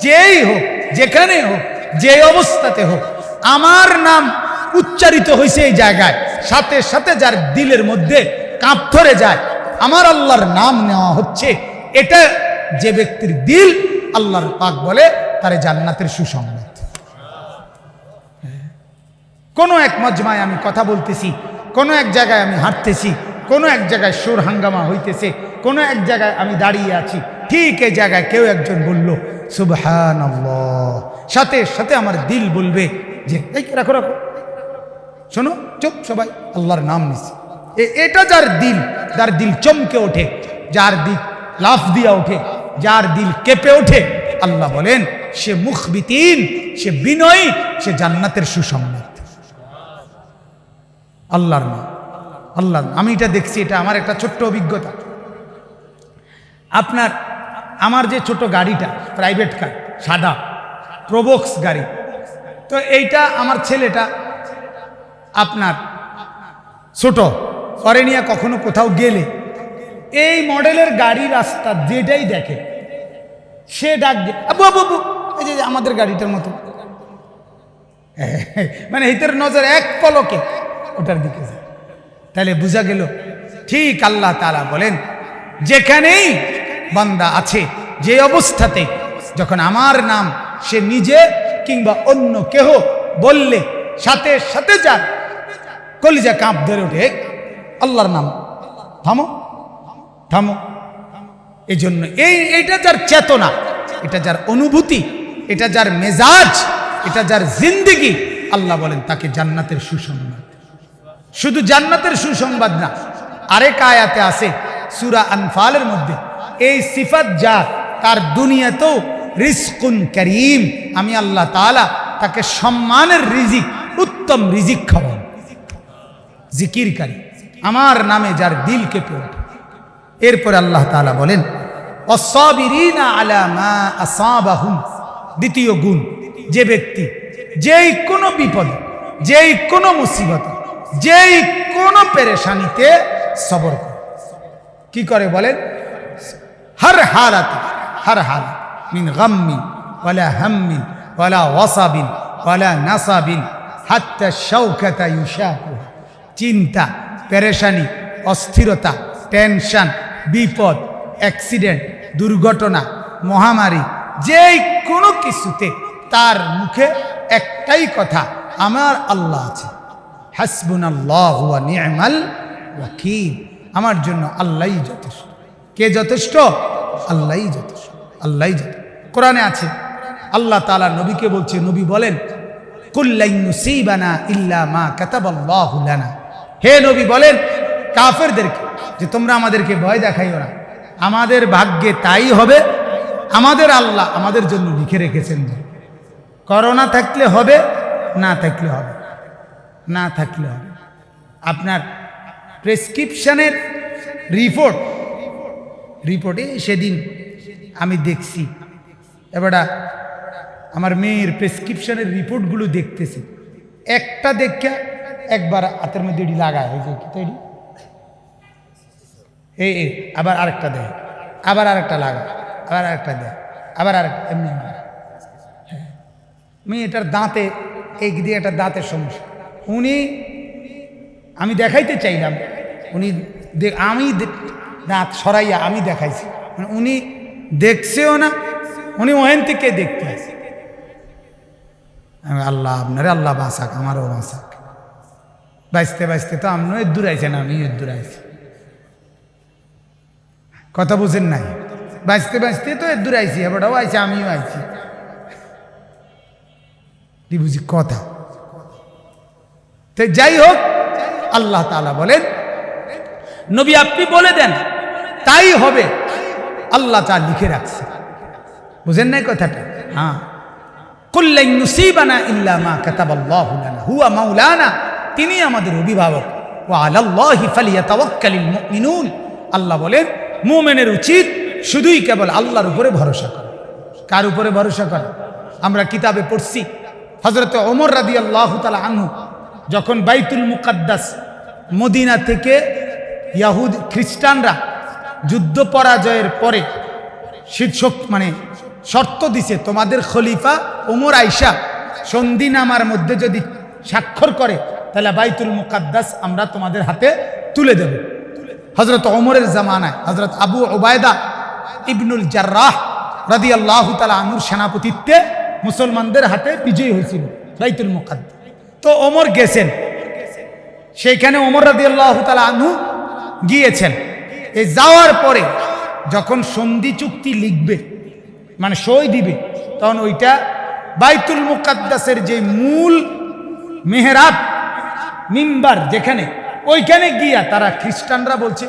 যেই হোক, যেখানে হোক, যে অবস্থাতে হোক, আমার নাম উচ্চারিত হয়েছে এই জায়গায়, সাথে সাথে যার দিলের মধ্যে কাঁপ ধরে যায়, আমার আল্লাহর নাম নেওয়া হচ্ছে, এটা যে ব্যক্তির দিল, আল্লাহর পাক বলে তার জান্নাতের সুসংবাদ। কোনো এক মজমায় আমি কথা বলতেছি, কোনো এক জায়গায় আমি হাঁটতেছি, কোনো এক জায়গায় সুর হাঙ্গামা হইতেছে, কোনো এক জায়গায় আমি দাঁড়িয়ে আছি, ঠিক এই জায়গায় কেউ একজন বলল সুবহানাল্লাহ, সাথে সাথে আমার দিল বলবে যে এই রাখো রাখো, শোনো, চুপ, সবাই আল্লাহর নাম নিছে। এটা যার দিল চমকে ওঠে, যার দিল লাফ দিয়া ওঠে, যার দিল কেঁপে ওঠে, আল্লাহ বলেন সে মুখবিতিন, সে বিনয়ী, সে জান্নাতের সুসংবাদ। আল্লাহর নাম, আল্লাহ। আমি এটা দেখছি, এটা আমার একটা ছোট্ট অভিজ্ঞতা। আমার যে ছোট গাড়িটা, প্রাইভেট কার, সাদা প্রোবক্স গাড়ি, তো এইটা আমার ছেলেটা আপনার ছোট করে নিয়ে কখনো কোথাও গেলে এই মডেলের গাড়ি রাস্তা যেটাই দেখে সে ডাক দিয়ে আবু আবু আবু, এই যে আমাদের গাড়িটার মতো, মানে হিতের নজর এক পলকে ওটার দিকে যায়। তাহলে বোঝা গেল ঠিক আল্লাহ তাআলা বলেন যেখানেই বান্দা আছে, যে অবস্থাতে, যখন আমার নাম সে নিজে কিংবা অন্য কেহ বললে, সাথে সাথে যার কলিজা কাঁপ ধরে ওঠে, আল্লাহর নাম, থামো থামো। এই জন্য এইটা যার চেতনা, এটা যার অনুভূতি, এটা যার মেজাজ, এটা যার জিন্দেগি, আল্লাহ বলেন তাকে জান্নাতের সুসংবাদ। শুধু জান্নাতের সুসংবাদ না, আরেক আয়াতে আছে সূরা আনফালের মধ্যে, এই সিফাত যার, তার দুনিয়াতেও রিজকুন কারীম, আমি আল্লাহ তাআলা তাকে সম্মানের রিজিক, উত্তম রিজিক খাওয়ান। জিকিরকারী, আমার নামে যার দিল কেঁপে ওঠে। এরপর আল্লাহ তাআলা বলেন ওয়াসসাবিরিনা আলা মা আসাবাহুম, দ্বিতীয় গুণ, যে ব্যক্তি যেই কোনো বিপদ, যেই কোনো মুসিবত, যেই কোনো পেরেশানিতে সবর করে। কি করে বলেন? হর হালাতে, হর হালাত, মিন গাম্মিন ওয়ালা হাম্মিন ওয়ালা ওয়াসাবিন ওয়ালা নাসাবিন হাত্তা শাওকাতা ইউশাকুহা, চিন্তা, পেরেশানি, অস্থিরতা, টেনশন, বিপদ, অ্যাক্সিডেন্ট, দুর্ঘটনা, মহামারী, যেই কোনো কিছুতে তার মুখে একটাই কথা, আমার আল্লাহ আছে, হাসবুনাল্লাহু ওয়া নি'মাল ওয়াকিল, আমার জন্য আল্লাহই যথেষ্ট। কে যথেষ্ট? আল্লাহই যথেষ্ট, আল্লাহই যথেষ্ট। কোরআনে আছে, আল্লাহ তাআলা নবীকে বলছে, নবী বলেন কুল লা ইউসিবানা ইল্লা মা কাতাবাল্লাহু লানা, হে নবী বলেন কাফেরদেরকে যে তোমরা আমাদেরকে ভয় দেখাইও না, আমাদের ভাগ্যে তাই হবে, আমাদের আল্লাহ আমাদের জন্য লিখে রেখেছেন। করোনা থাকলে হবে, না থাকলে হবে, না থাকলে হবে। আপনার প্রেসক্রিপশনের রিপোর্টে সেদিন আমি দেখছি, এবারটা আমার মেয়ের প্রেসক্রিপশনের রিপোর্টগুলো দেখতেছি, একটা দেখে একবার হাতের মধ্যে এটি লাগায়, এই যে তৈরি, এই আবার আরেকটা দেয়, আবার আরেকটা লাগায়, আবার আরেকটা দেয়, আবার আরেকটা, এমনি মেয়েটার দাঁতে, এই দিয়ে একটা দাঁতের সমস্যা। আমি দেখাইতে চাইলাম, আমি দাঁত সরাইয়া আমি দেখাইছি, উনি দেখছেও না, উনি ওহেন থেকে দেখতে আছে। আল্লাহ আপনারে আল্লাহ বাঁচাক, আমারও বাঁচাক। বাঁচতে বাঁচতে তো আপনিও দূর আইছেন, আমিও দূর আইছি। কথা বুঝেন নাই? বাঁচতে বাঁচতে তো এর দূরে আইছি, এবারও আইছি, আমিও আইছি। বুঝি কথা। তো যাই হোক, আল্লাহ তাআলা বলেন, নবী আপনি বলে দেন তাই হবে, আল্লাহ তা লিখে রাখছে। বুঝেন নাই কথাটা? হ্যাঁ, কুল লান ইউসিবানা ইল্লা মা কাতাবাল্লাহু লানা হুয়া মাওলানা, তিনি আমাদের অভিভাবক। ওয়া আলাল্লাহি ফালিয়াতাওয়াক্কালিল মুমিনুন, আল্লাহ বলেন মুমিনের উচিত শুধুই কেবল আল্লাহর উপরে ভরসা করা। কার উপরে ভরসা করা? আমরা কিতাবে পড়ছি হযরত ওমর রাদিয়াল্লাহু তাআলা আনহু যখন বাইতুল মুকাদ্দাস মদিনা থেকে ইয়াহুদ খ্রিস্টানরা যুদ্ধ পরাজয়ের পরে শীর্ষক শর্ত দিছে, তোমাদের খলিফা ওমর আইসা সন্ধিনামার মধ্যে যদি স্বাক্ষর করে তাহলে বাইতুল মুকাদ্দাস আমরা তোমাদের হাতে তুলে দেব। হযরত ওমরের জামানায় হযরত আবু উবায়দা ইবনুল জাররাহ রাদিয়াল্লাহু তাআলা আনহুর সেনাপতিত্বে মুসলমানদের হাতে বিজয় হয়েছিল বাইতুল মুকাদ্দাস। তো ওমর গেছেন সেইখানে, ওমর রাদিয়াল্লাহু তাআলা আনহু গিয়েছেন। এই যাওয়ার পরে যখন সন্ধি চুক্তি লিখবে, সই দিবে, তখন ওইটা বাইতুল মুকাদ্দাসের যে মূল মেহরাব মিম্বার যেখানে, ওইখানে গিয়া তারা খ্রিস্টানরা বলছে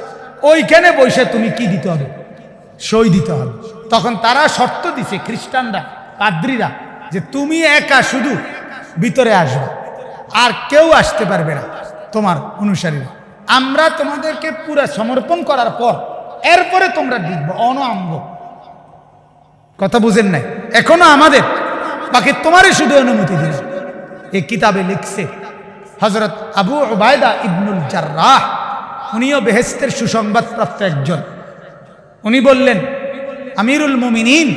ওইখানে বসে তুমি কি দিতে হবে? সই দিতে হবে। তখন তারা শর্ত দিছে খ্রিস্টানরা, পাদ্রীরা, যে তুমি একা শুধু ভিতরে আসবে, আর কেউ আসতে পারবে না তোমার অনুসারীরা। আমরা তোমাদেরকে পুরো সমর্পণ করার পর এরপরে তোমরা লিখবো অনআম্ব। কথা বুঝেন নাই? এখনো আমাদের বাকি, তোমারই শুধু অনুমতি দিল। এই কিতাবে লিখছে হযরত আবু উবায়দা ইবনুল জাররাহ, উনিও বেহেশতের সুসংবাদ প্রাপ্ত একজন। উনি বললেন, আমিরুল মুমিনিন,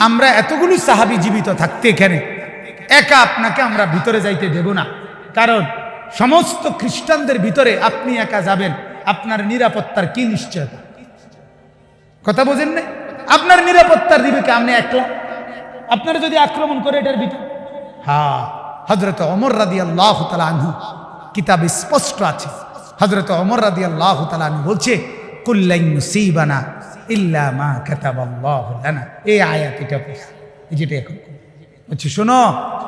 আমরা এতগুলো সাহাবী জীবিত থাকতে এখানে একা আপনাকে আমরা ভিতরে যাইতে দেব না, কারণ সমস্ত খ্রিস্টানদের ভিতরে আপনি একা যাবেন, আপনার নিরাপত্তার কি নিশ্চয়তা? কথা বোঝেন না? আপনার নিরাপত্তার দিবে কি? আপনি একলা, আপনারা যদি আক্রমণ করে এটার ভিতরে। হ্যাঁ, হযরত ওমর রাদিয়াল্লাহু তাআলা আনহু কিতাবে স্পষ্ট আছে, হযরত ওমর রাদিয়াল্লাহু তাআলা আনহু বলছে, কুল লান ইউসিবানা ইল্লা মা কাতাবাল্লাহু লানা। এই আয়াত এটা পড়ছে, যেটা এখন বলছে, শোনো,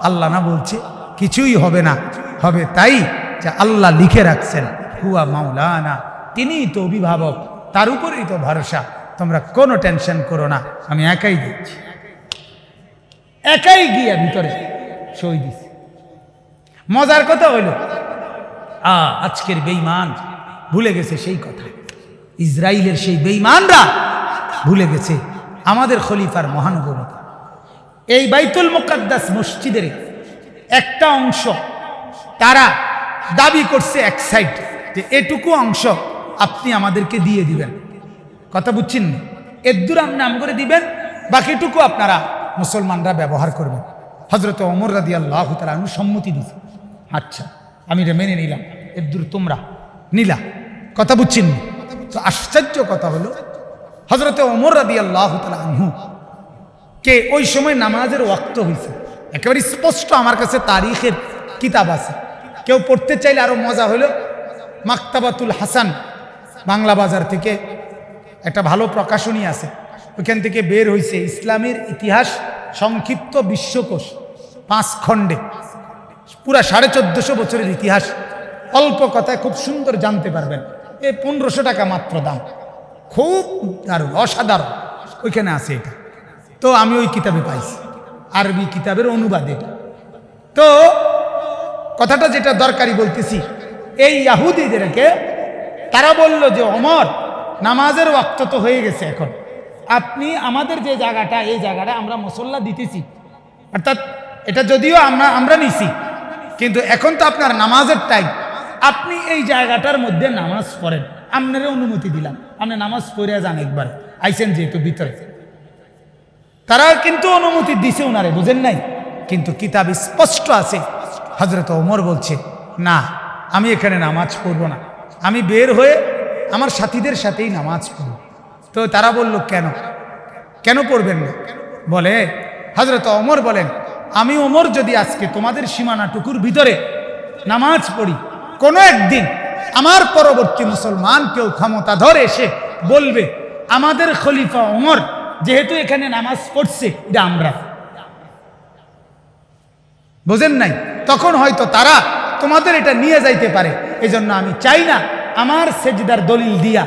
আল্লাহ না বলছে কিছুই হবে না, হবে তাই যে আল্লাহ লিখে রাখছেন, হুয়া মাওলানা, তিনিই তো অভিভাবক, তার উপরেই তো ভরসা, তোমরা কোনো টেনশন করো না, আমি একাই দিচ্ছি। একাই গিয়া ভিতরে সই দিছি। মজার কথা হইল, আজকের বেঈমান ভুলে গেছে সেই কথা। ইসরায়েলের সেই বেঈমানরা ভুলে গেছে আমাদের খলিফার মহানুভবতা। এই বাইতুল মুকাদ্দাস মসজিদের একটা অংশ তারা দাবি করছে এক সাইড, যে এটুকু অংশ আপনি আমাদেরকে দিয়ে দিবেন। কথা বুঝছেন? এদুর আপনি নাম করে দিবেন, বাকিটুকু আপনারা মুসলমানরা ব্যবহার করবেন। হযরত ওমর রাদিয়াল্লাহু তাআলা আনহু সম্মতি দিয়েছে। আচ্ছা, আমি এটা মেনে নিলাম, এদুর তোমরা নিলা। কথা বুঝছেন? তো আশ্চর্য কথা হলো, হযরত ওমর রাদিয়াল্লাহু তাআলা আনহু কে ওই সময় নামাজের ওয়াক্ত হয়েছে, একেবারে স্পষ্ট আমার কাছে তারিখের কিতাব আছে। কেউ পড়তে চাইলে আরো মজা হলো, মাকতাবাতুল হাসান বাংলা বাজার থেকে একটা ভালো প্রকাশনী আছে, ওইখান থেকে বের হয়েছে ইসলামের ইতিহাস সংক্ষিপ্ত বিশ্বকোষ, 5 খণ্ডে পুরা 1450 বছরের ইতিহাস, অল্প কথায় খুব সুন্দর জানতে পারবেন। এই 1500 টাকা মাত্র দাম, খুব দারুণ, অসাধারণ, ওইখানে আছে এটা। তো আমি ওই কিতাবে পাইছি, আরবি কিতাবের অনুবাদ এটা। তো কথাটা যেটা দরকারি বলতেছি, এই ইহুদিদেরকে তারা বলল যে ওমর, নামাজের ওয়াক্ত তো হয়ে গেছে, এখন আপনি আমাদের যে জায়গাটা, এই জায়গাটা আমরা মুসল্লা দিতেছি, অর্থাৎ এটা যদিও আমরা নিছি, কিন্তু এখন তো আপনার নামাজের টাইম, আপনি এই জায়গাটার মধ্যে নামাজ পড়েন, আপনার অনুমতি দিলাম, আপনি নামাজ পড়ে যান একবার, আইসেন যেহেতু ভিতরে। তারা কিন্তু অনুমতি দিছে ওনারে, বুঝেন নাই? কিন্তু কিতাব স্পষ্ট আছে, হযরত ওমর বলছে, না, আমি এখানে নামাজ পড়ব না, আমি বের হয়ে আমার সাথীদের সাথেই নামাজ পড়ব। তো তারা বলল, কেন কেন পড়বেন না? বলে হযরত ওমর বলেন, আমি ওমর যদি আজকে তোমাদের সীমানাটুকুর ভিতরে নামাজ পড়ি, কোনো একদিন আমার পরবর্তী মুসলমান কেউ ক্ষমতা ধরে এসে বলবে আমাদের খলিফা ওমর যেহেতু এখানে নামাজ পড়ছে, এটা আমরা বোঝেন নাই, তখন হয়তো তারা তোমাদের এটা নিয়ে যাইতে পারে। এই জন্য আমি চাই না আমার সেজদার দলিল দিয়া,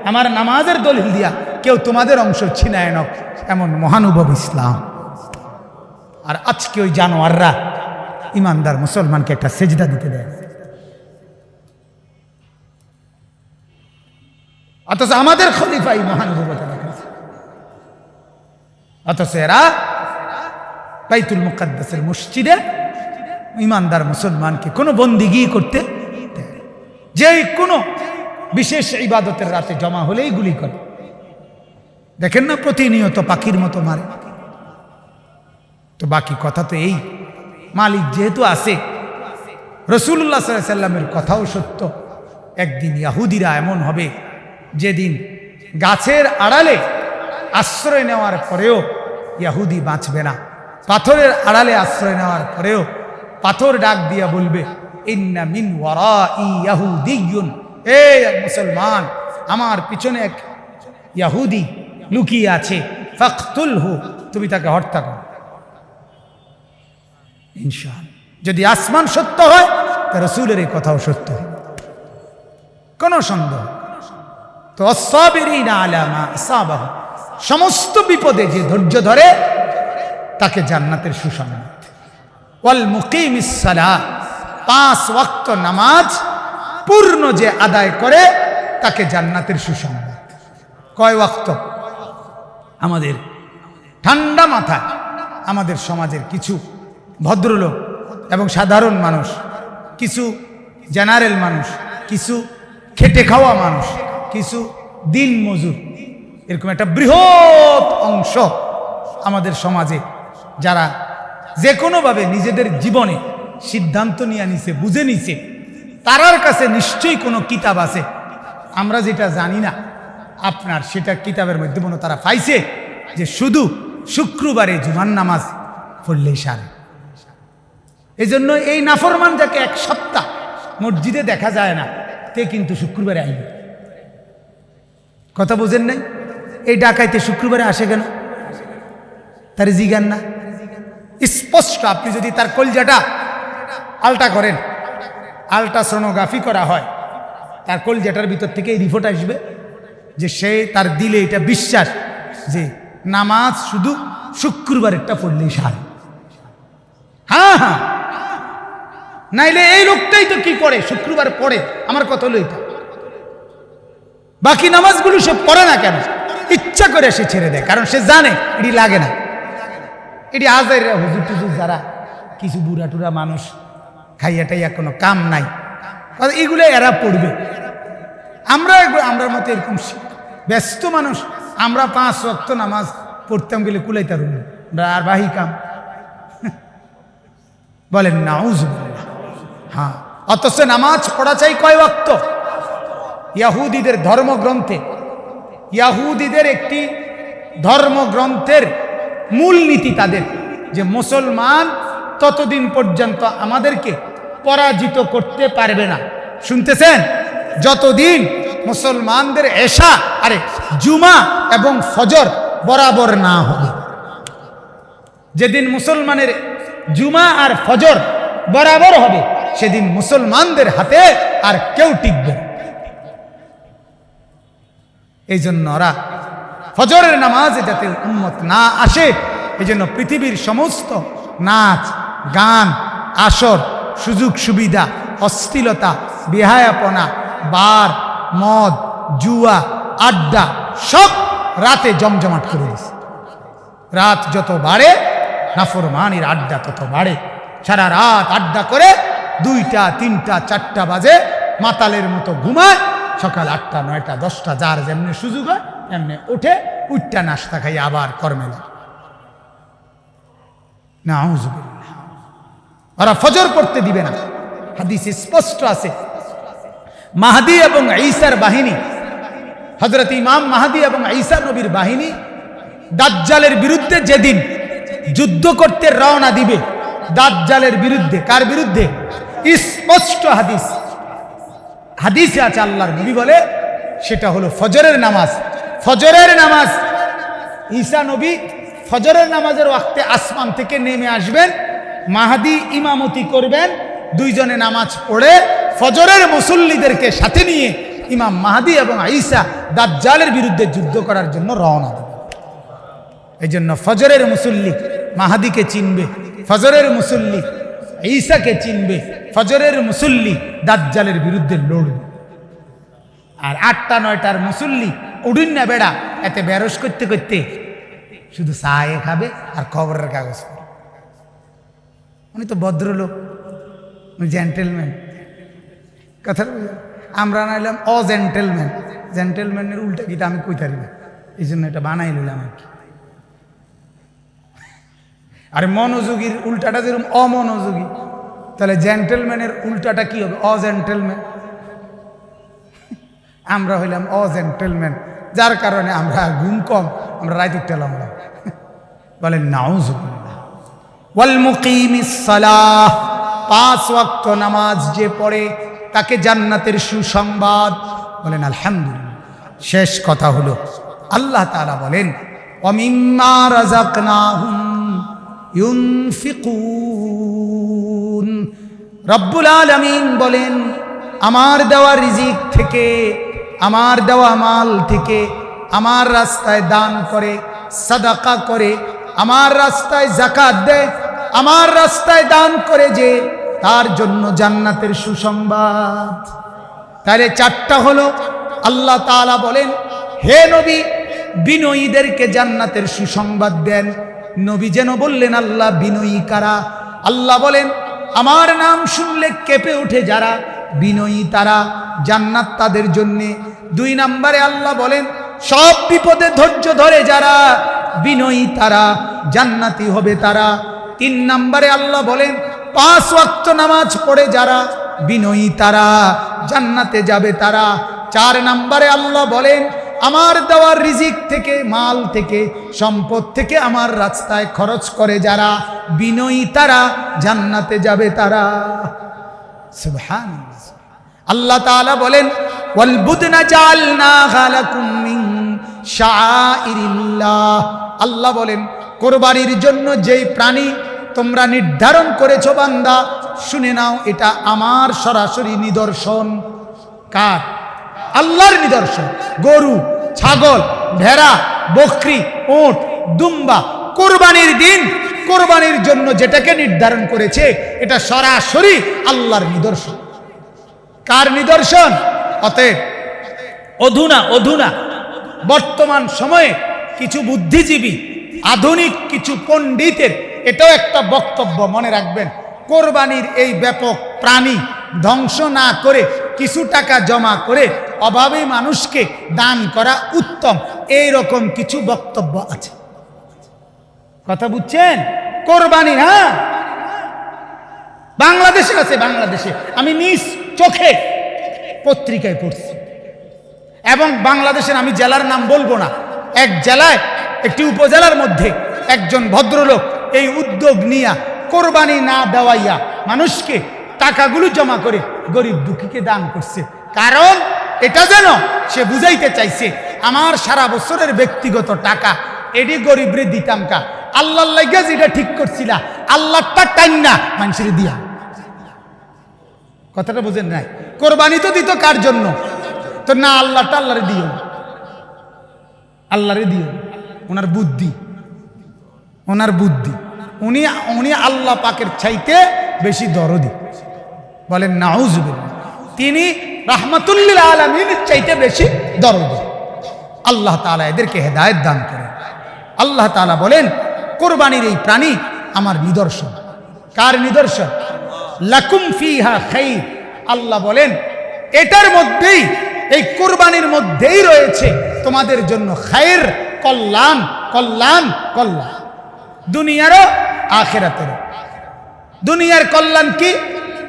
আমার নামাজের দলিল দিয়া কেউ তোমাদের অংশ ছিনায় নক, এমন মহানুভব ইসলাম। আর আজকে ওই জানোয়াররা ইমানদার মুসলমানকে একটা সেজদা দিতে দেয়, অথচ আমাদের খলিফাই মহানুভবতা দেখাচ্ছে। অথচ এরা বাইতুল মুকাদ্দাসের মসজিদে ইমানদার মুসলমানকে কোনো বন্দিগি করতে দেয়, যে কোনো বিশেষ ইবাদতের রাতে জমা হলেই গুলি করে। দেখেন না প্রতিনিয়ত পাখির মতো মারে। তো বাকি কথা তো এই, মালিক যেহেতু আছে, রাসূলুল্লাহ সাল্লাল্লাহু আলাইহি সাল্লামের কথাও সত্য। একদিন ইহুদিরা এমন হবে যেদিন গাছের আড়ালে আশ্রয় নেওয়ার পরেও ইহুদি বাঁচবে না, পাথরের আড়ালে আশ্রয় নেওয়ার পরেও পাথর ডাক দিয়া বলবে, ইন্না মিন ওয়ারাই ইয়াহুদিয়্যুন, এ মুসলমান, আমার পিছনে এক ইহুদি লুকিয়ে আছে, ফাকতুলহু, তুমি তাকে হত্যা করো। ইনশাআল্লাহ যদি আসমান সত্য হয়, তা রাসূলের এই কথাও সত্য, কোনো সন্দেহ। তো আস-সাবিরিনা আলা মা আসাবাহু, সমস্ত বিপদে যে ধৈর্য ধরে তাকে জান্নাতের সুসংবাদ। ওয়াল মুকিমিস সালাহ, 5 ওয়াক্ত নামাজ পূর্ণ যে আদায় করে তাকে জান্নাতের সুসংবাদ। কয় ওয়াক্ত? আমাদের ঠান্ডা মাথা আমাদের সমাজের কিছু ভদ্রলোক এবং সাধারণ মানুষ, কিছু জেনারেল মানুষ, কিছু খেটে খাওয়া মানুষ, কিছু দিন মজুর, এরকম একটা বৃহৎ অংশ আমাদের সমাজে যারা যে কোনোভাবে নিজেদের জীবনে সিদ্ধান্ত নিয়ে নিছে, বুঝে নিছে, তারার কাছে নিশ্চয়ই কোনো কিতাব আছে, আমরা যেটা জানি না। আপনার সেটা কিতাবের মধ্যে মনে তারা পাইছে যে শুধু শুক্রবারে জুমার নামাজ পড়লেই সারে। এই জন্য এই নাফরমান যাকে 1 সপ্তাহ মসজিদে দেখা যায় না, তে কিন্তু শুক্রবারে আইবে। কথা বোঝেন নাই? এই ডাকাইতে শুক্রবারে আসে কেন? তার জিগান না? স্পষ্ট, আপনি যদি তার কলজাটা আলটা করেন, আলট্রাসোনোগ্রাফি করা হয়, তার কলজাটার ভিতর থেকে এই রিপোর্ট আসবে যে সে তার দিলে এটা বিশ্বাস যে নামাজ শুধু শুক্রবারেরটা পড়লেই সারে। হ্যাঁ হ্যাঁ, নাইলে এই লোকটাই তো কি পড়ে, শুক্রবার পড়ে, আমার কথা হলো এটা, বাকি নামাজগুলো সে পড়ে না কেন? ইচ্ছা করে সে ছেড়ে দেয়, কারণ সে জানে এটি লাগে না। এটি আজাইরা হুজুর টুজুর যারা কিছু বুড়া টুরা মানুষ, খাইয়া টাইয়া কোনো কাম নাই, এগুলো এরা পড়বে। আমরা মতো এরকম ব্যস্ত মানুষ, আমরা 5 ওয়াক্ত নামাজ পড়তাম গেলে কুলাইতার আর বাহি কাম বলেন নাউজুবিল্লাহ। হ্যাঁ, অথচ নামাজ পড়া চাই কয় ওয়াক্ত? ইহুদিদের ধর্মগ্রন্থে, ইহুদিদের একটি ধর্মগ্রন্থের মূল নীতি তাদের যে মুসলমান ততদিন পর্যন্ত আমাদেরকে পরাজিত করতে পারবে না। শুনতেছেন? যতদিন মুসলমানদের এশা জুমা এবং ফজর বরাবর না হবে, যেদিন মুসলমানের জুমা আর ফজর বরাবর হবে, সেদিন মুসলমানদের হাতে আর কেউ টিকবে না। এই জন্য ওরা ফজরের নামাজে যাতে উম্মত না আসে, এই জন্য পৃথিবীর সমস্ত নাচ গান, আসর, সুযোগ সুবিধা, অশ্লীলতা, বেহায়াপনা, বার, মদ, জুয়া, আড্ডা সব রাতে জমজমাট করে দিছে। রাত যত বাড়ে নাফরমানির আড্ডা তত বাড়ে। সারা রাত আড্ডা করে 2টা 3টা 4টা বাজে মাতালের মতো ঘুমায়, সকাল 8টা 9টা 10টা যার যেমনি সুযোগ হয় এমনি উঠে উঠটা নাস্তা খাই আবার কর্মে লাগে। নাউজুবিল্লাহ, ওরা ফজর পড়তে দিবে না। হাদিসে স্পষ্ট আছে, মাহদী এবং ঈসার বাহিনী, হযরত ইমাম মাহদী এবং ঈসা নবীর বাহিনী দাজ্জালের বিরুদ্ধে যেদিন যুদ্ধ করতে রওনা দিবে, দাজ্জালের বিরুদ্ধে, কার বিরুদ্ধে? স্পষ্ট হাদিসে আছে, আল্লাহর নবী বলে সেটা হলো ফজরের নামাজ ফজরের নামাজ, ঈসা নবী ফজরের নামাজের ওয়াক্তে আসমান থেকে নেমে আসবেন, মাহদী ইমামতি করবেন, দুইজনে নামাজ পড়ে ফজরের মুসল্লিদেরকে সাথে নিয়ে ইমাম মাহদী এবং ঈসা দাজ্জালের বিরুদ্ধে যুদ্ধ করার জন্য রওনা দেবে। এই জন্য ফজরের মুসল্লি মাহদীকে চিনবে, ফজরের মুসল্লি ঈসাকে চিনবে, ফজরের মুসল্লি দাজ্জালের বিরুদ্ধে লড়বে। আর 8টা 9টার মুসল্লি উড়ুন না বেড়া, এতে বেরস করতে করতে শুধু চায়ে খাবে আর খবরের কাগজ পড়ে। উনি তো ভদ্রলোক, উনি জেন্টেলম্যান। কথা আমরা নাইলাম অজেন্টেলম্যান, জেন্টেলম্যানের উল্টা গীতা আমি কইতারি না, এই জন্য এটা বানাই নিলাম আর কি। আরে মনোযোগীর উল্টাটা যেরকম অমনোযোগী, তাহলে জেন্টেলম্যানের উল্টাটা কি হবে? অজেন্টেলম্যান। আমরা হইলাম অজেন্টেলম্যান, যার কারণে আমরা ঘুম কম, আমরা রাত উঠলাম না। বলেন নাউজুবিল্লাহ। ওয়াল মুকিমিস সালাহ, 5 ওয়াক্ত নামাজ যে পড়ে তাকে জান্নাতের সুসংবাদ। বলেন আলহামদুলিল্লাহ। শেষ কথা হলো আল্লাহ তাআলা বলেন ওয়া মিম্মা রাযাকনাহুম ইউনফিকুন। রব্বুল আলামিন বলেন আমার দেওয়া রিজিক থেকে, আমার দেওয়া মাল থেকে আমার রাস্তায় দান করে, সাদাকা করে, আমার রাস্তায় যাকাত দেয়, আমার রাস্তায় দান করে, যে তার জন্য জান্নাতের সুসংবাদ। তাহলে 4টা হলো। আল্লাহ তাআলা বলেন হে নবী বিনয়ীদেরকে জান্নাতের সুসংবাদ দেন। নবী যেন বললেন আল্লাহ বিনয়ী কারা? আল্লাহ বলেন আমার নাম শুনলে কেঁপে ওঠে যারা, বিনয়ী তারা, জান্নাত তাদের জন্যে। 2 নম্বরে আল্লাহ বলেন সব বিপদে ধৈর্য ধরে যারা, বিনয়ী তারা, জান্নাতি হবে তারা। 3 নম্বরে আল্লাহ বলেন 5 ওয়াক্ত নামাজ পড়ে যারা, বিনয়ী তারা, জান্নাতে যাবে তারা। 4 নম্বরে আল্লাহ বলেন আমার দেওয়ার রিজিক থেকে, মাল থেকে, সম্পদ থেকে আমার রাস্তায় খরচ করে যারা, বিনয়ী তারা, জান্নাতে যাবে তারা। সুবহানাল্লাহ। আল্লাহ তাআলা বলেন ওয়াল বুদনা জাআলনাহা লাকুম মিন শাআইরিল্লাহ। আল্লাহ বলেন কুরবানির জন্য যেই প্রাণী তোমরা নির্ধারণ করেছো বান্দা, শুনে নাও এটা আমার সরাসরি নিদর্শন। কার? আল্লাহর নিদর্শন। গরু, ছাগল, ভেড়া, বকরি, উট, দুম্বা কুরবানির দিন কুরবানির জন্য যেটাকে নির্ধারণ করেছে এটা সরাসরি আল্লাহর নিদর্শন। কার নিদর্শন? অতএব অধুনা বর্তমান সময়ে কিছু বুদ্ধিজীবী, আধুনিক কিছু পণ্ডিতের এটাও একটা বক্তব্য মনে রাখবেন, কোরবানির এই ব্যাপক প্রাণী ধ্বংস না করে কিছু টাকা জমা করে অভাবী মানুষকে দান করা উত্তম, এই রকম কিছু বক্তব্য আছে। কথা বুঝছেন? কোরবানি, হ্যাঁ, বাংলাদেশে আছে। বাংলাদেশে আমি নিজ চোখে পত্রিকায় পড়ছি, এবং বাংলাদেশের আমি জেলার নাম বলবো না, এক জেলায় একটি উপজেলার মধ্যে একজন ভদ্রলোক এই উদ্যোগ নিয়া কোরবানি না দেওয়াইয়া মানুষকে টাকাগুলো জমা করে গরিব দুঃখীকে দান করছে। কারণ এটা যেন সে বুঝাইতে চাইছে আমার সারা বছরের ব্যক্তিগত টাকা এটি গরিবরে দিতাম কা, আল্লাহর লাগা যেটা ঠিক করছিলা আল্লাহটা টাইম না মানুষের দিয়া। কথাটা বুঝেন নাই? কোরবানি তো দিত কার জন্য? তো না, আল্লাহটা আল্লাহরে দিও, আল্লাহরে দিও। ওনার বুদ্ধি, ওনার বুদ্ধি, উনি আল্লাহ পাকের চাইতে বেশি দরদি। বলেন নাউজুবিল্লাহ। তিনি রাহমাতুল্লিল আলামিনের চাইতে বেশি দরদি। আল্লাহ তাআলা এদেরকে হেদায়েত দান করেন। আল্লাহ তাআলা বলেন কোরবানির এই প্রাণী আমার নিদর্শন। কার নিদর্শন? লাকুম ফিহা খাইর। আল্লাহ বলেন এটার মধ্যেই, এই কোরবানির মধ্যেই রয়েছে তোমাদের জন্য খায়ের, কল্যাণ, কল্যাণ, কল্যাণ, দুনিয়ারও আখিরাতেরও। দুনিয়ার কল্যাণ কি?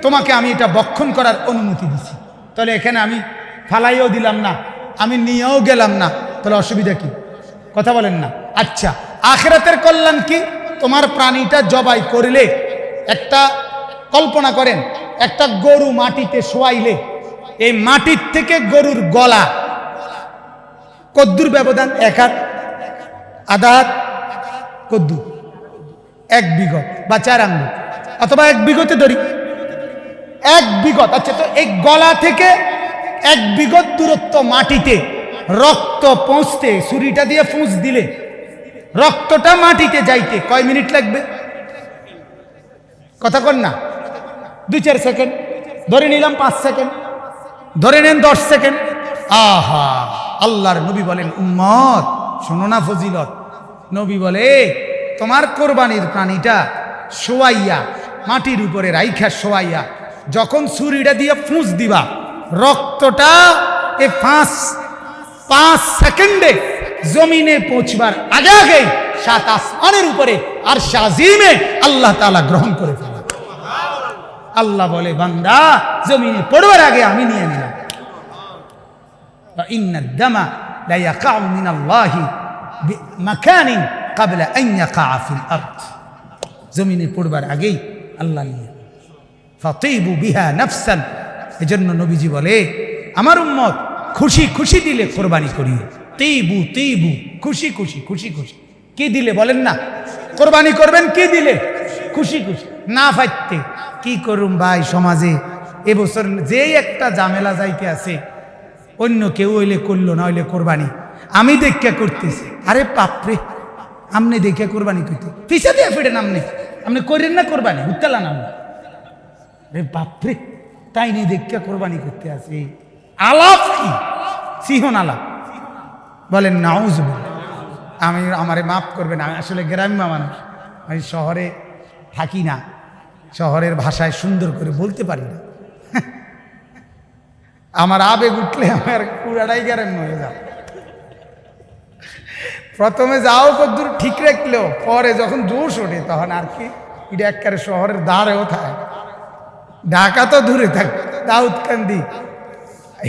তোমাকে আমি এটা বক্ষণ করার অনুমতি দিছি, তাহলে এখানে আমি ফালাইও দিলাম না, আমি নিয়েও গেলাম না, তাহলে অসুবিধা কি? কথা বলেন না? আচ্ছা, আখিরাতের কল্যাণ কি? তোমার প্রাণীটা জবাই করলে, একটা কল্পনা করেন, একটা গরু মাটিতে শোয়াইলে এই মাটির থেকে গরুর গলা কদ্দুর ব্যবধান 1 হাত, আধা হাত কদ্দু, 1 বিঘত বা 4 আঙ্গুল, অথবা 1 বিঘতে ধরি 1 বিঘত। আচ্ছা, তো এই গলা থেকে 1 বিঘত দূরত্ব মাটিতে রক্ত পৌঁছতে ছুরিটা দিয়ে ফুঁস দিলে রক্তটা মাটিতে যাইতে কয় মিনিট লাগবে? কথা কন না, 2-4 সেকেন্ড, ধরে নিলাম 5 সেকেন্ড, ধরে নেন 10 সেকেন্ড। আহা, আল্লাহর নবী বলেন, উম্মত শোনো না ফজিলত, নবী বলে তোমার কোরবানির প্রাণীটা শোয়াইয়া মাটির উপরে রাইখা শোয়াইয়া যখন ছুরিটা দিয়ে ফুঁস দিবা, রক্তটা এই 5 সেকেন্ডে জমিনে পৌঁছবার আগে আগে 7 আসমানের উপরে আর শাজিমে আল্লাহ তাআলা গ্রহণ করে ফেলে। আল্লাহ বলে, বান্দা জমিনে পড়বার আগে আমি নিয়ে নিলাম। ইন্নাদ দামা লা ইয়াকাউ মিনাল্লাহি বিমাকানিন ক্বাবলা আন ইয়াকা ফিল আরদ, জমিনে পড়বার আগেই আল্লাহ নিয়ে। ফাতিবু বিহা নাফসান, এজন্য নবীজি বলে আমার উম্মত খুশি খুশি দিলে কোরবানি করিও। তিবু তিবু, খুশি খুশি খুশি খুশি। কি দিলে বলেন না? কোরবানি করবেন কি দিলে? খুশি খুশি। না ফাইতে কি করুম ভাই, সমাজে এবছর যেই একটা ঝামেলা যাইতে আছে, অন্য কেউ হইলে করলো না হইলে কোরবানি আমি দেখে করতেছি। আরে বাপরে, আমনে দেখে কোরবানি করতে পিছা দিয়ে ফিরেন, আপনি করেন না কোরবানি, উত্তালা নাম। আরে বাপরে, তাই নিয়ে দেখে কোরবানি করতে আছে। আলাপ কি সিহন আলাপ, বলেন নাউজুবিল্লাহ। আমারে মাফ করবেন, আমি আসলে গ্রাম্য মানুষ, আমি শহরে থাকি না, শহরের ভাষায় সুন্দর করে বলতে পারি না। আমার আবেগ উঠলে আমার পুরাটাই গ্রাম্য হয়ে যাও। প্রথমে যাও কদ্দূর ঠিক রাখলেও পরে যখন জোশ ওঠে তখন আর কি, এটা একেবারে শহরের ধারেও থাকে। ঢাকা তো দূরে থাক, দাউদকান্দি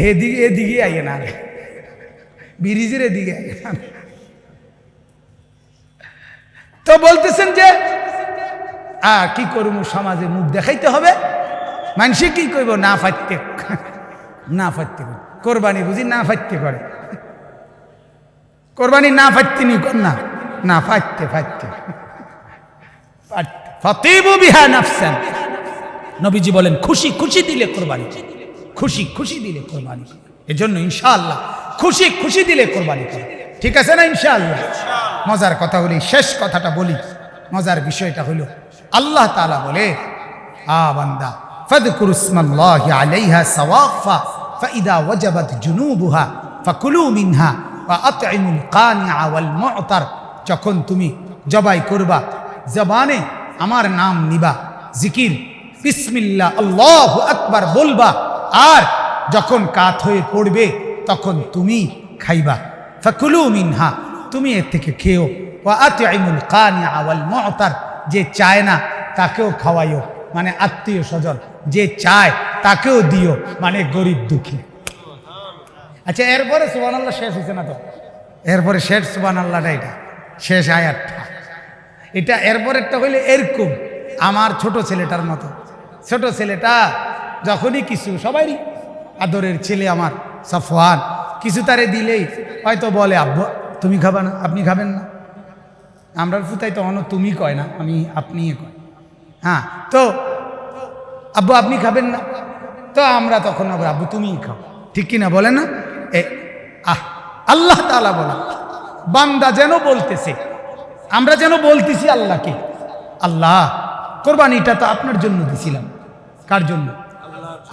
এদিকে এদিকে আইয়ে না, ব্রিজের এদিকে আইয়ে না। তো বলতেছেন যে কি করব, সমাজে মুখ দেখাইতে হবে, মানুষে কি করবো, না ফাইতে না ফাইতে কোরবানি বুঝি না ফাইতে করে, কোরবানি না ফাইতে নি কর না, না ফাইতে ফাইতে ফাতিবু বিহা নাফসান। নবীজি বলেন খুশি খুশি দিলে কোরবানি, খুশি খুশি দিলে কোরবানি। এজন্য ইনশাআল্লাহ খুশি খুশি দিলে কোরবানি করে, ঠিক আছে না? ইনশাআল্লাহ। মজার কথা হলি, শেষ কথাটা বলি, মজার বিষয়টা হলো আল্লাহ তাআলা বলে, বান্দা ফাযকুরু ইসমাল্লাহি আলাইহা সাওয়াফা ফাইদা ওয়াজাবাত জুনুবুহা ফাকুলু মিনহা ওয়া আত'ইমুল কানিআ ওয়াল মু'তার। যখন তুমি জবাই করবা, জবানে আমার নাম নিবা, জিকির বিসমিল্লাহ আল্লাহু আকবার বলবা, আর যখন কাত হয়ে পড়বে তখন তুমি খাইবা। ফাকুলু মিনহা, তুমি এর থেকে খেও। ওয়া আত'ইমুল কানিআ ওয়াল মু'তার, যে চায় না তাকেও খাওয়াইও, মানে আত্মীয় স্বজন, যে চায় তাকেও দিও, মানে গরিব দুঃখী। আচ্ছা, এরপরে সুবহানাল্লাহ শেষ হয়েছে না তো? এরপরে শেষ সুবহানাল্লাহটা, এটা শেষ আয়াতটা, এটা এরপরেরটা হইলে এরকম আমার ছোট ছেলেটার মতো। ছোট ছেলেটা যখনই কিছু, সবারই আদরের ছেলে আমার সফওয়ান, কিছু তারে দিলেই হয়তো বলে, আব্বু তুমি খাবা না, আপনি খাবেন না। আমরা ফুতাই তো অন্য তুমি কয় না, আমি আপনি কয়। হ্যাঁ, তো আব্বু আপনি খাবেন না, তো আমরা তখন আব্বু তুমিই খাও, ঠিক কিনা বলে না? আল্লাহ তাআলা বলা, বান্দা যেন বলতেছে, আমরা যেন বলতেছি আল্লাহকে, আল্লাহ কোরবানিটা তো আপনার জন্য দিছিলাম। কার জন্য?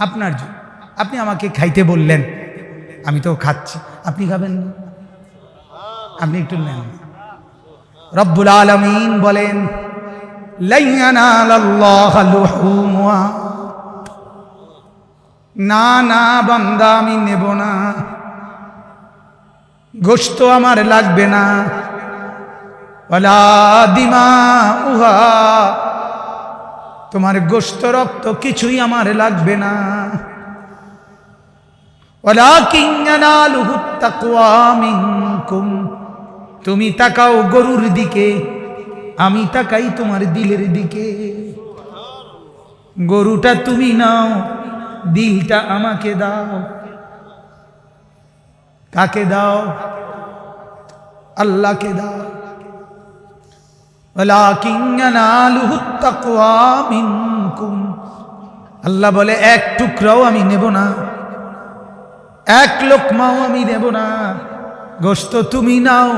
আপনার জন্য। আপনি আমাকে খাইতে বললেন, আমি তো খাচ্ছি, আপনি খাবেন না, আপনি একটু নেন। রব্বুল আলামিন বলেন, লা ইয়ানালাল্লাহু লুহুমুহা, না না বান্দা আমি নেব না, গোশত আমার লাগবে না, ওয়ালা দিমাউহা, তোমার গোশত রক্ত কিছুই আমার লাগবে না, ওয়ালাকিন ইয়ানালুহুত তাকওয়া মিনকুম, তুমি তাকাও গরুর দিকে, আমি তাকাই তোমার দিলের দিকে। গরুটা তুমি নাও, দিলটা আমাকে দাও। কাকে দাও? আল্লাহকে দাও। ওয়ালাকিন ইয়ানালুহুত তাকওয়া মিনকুম, আল্লাহ বলে এক টুকরাও আমি নেব না, এক লোকমাও আমি নেব না। গোশত তুমি নাও,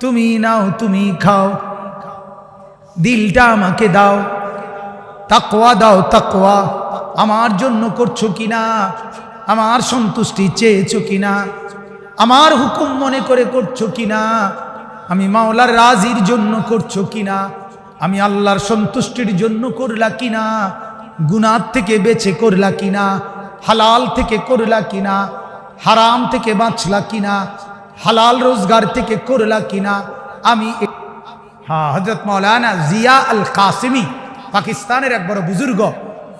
তুমি নাও, তুমি খাও, দিলটা আমাকে দাও। তাকওয়া দাও, তাকওয়া আমার জন্য করছো কিনা, আমার সন্তুষ্টি চেয়েছো কিনা, আমার হুকুম মনে করে করছো কিনা, আমি মাওলার রাজির জন্য করছো কিনা, আমি আল্লাহর সন্তুষ্টির জন্য করলা কিনা, গুনাহ থেকে বেঁচে করলা কিনা, হালাল থেকে করলা কিনা, হারাম থেকে বাঁচলা কিনা, হালাল রোজগার থেকে করলা কিনা। আমি হযরত মাওলানা জিয়া আল কাসিমি, পাকিস্তানের এক বড় বুজুর্গ,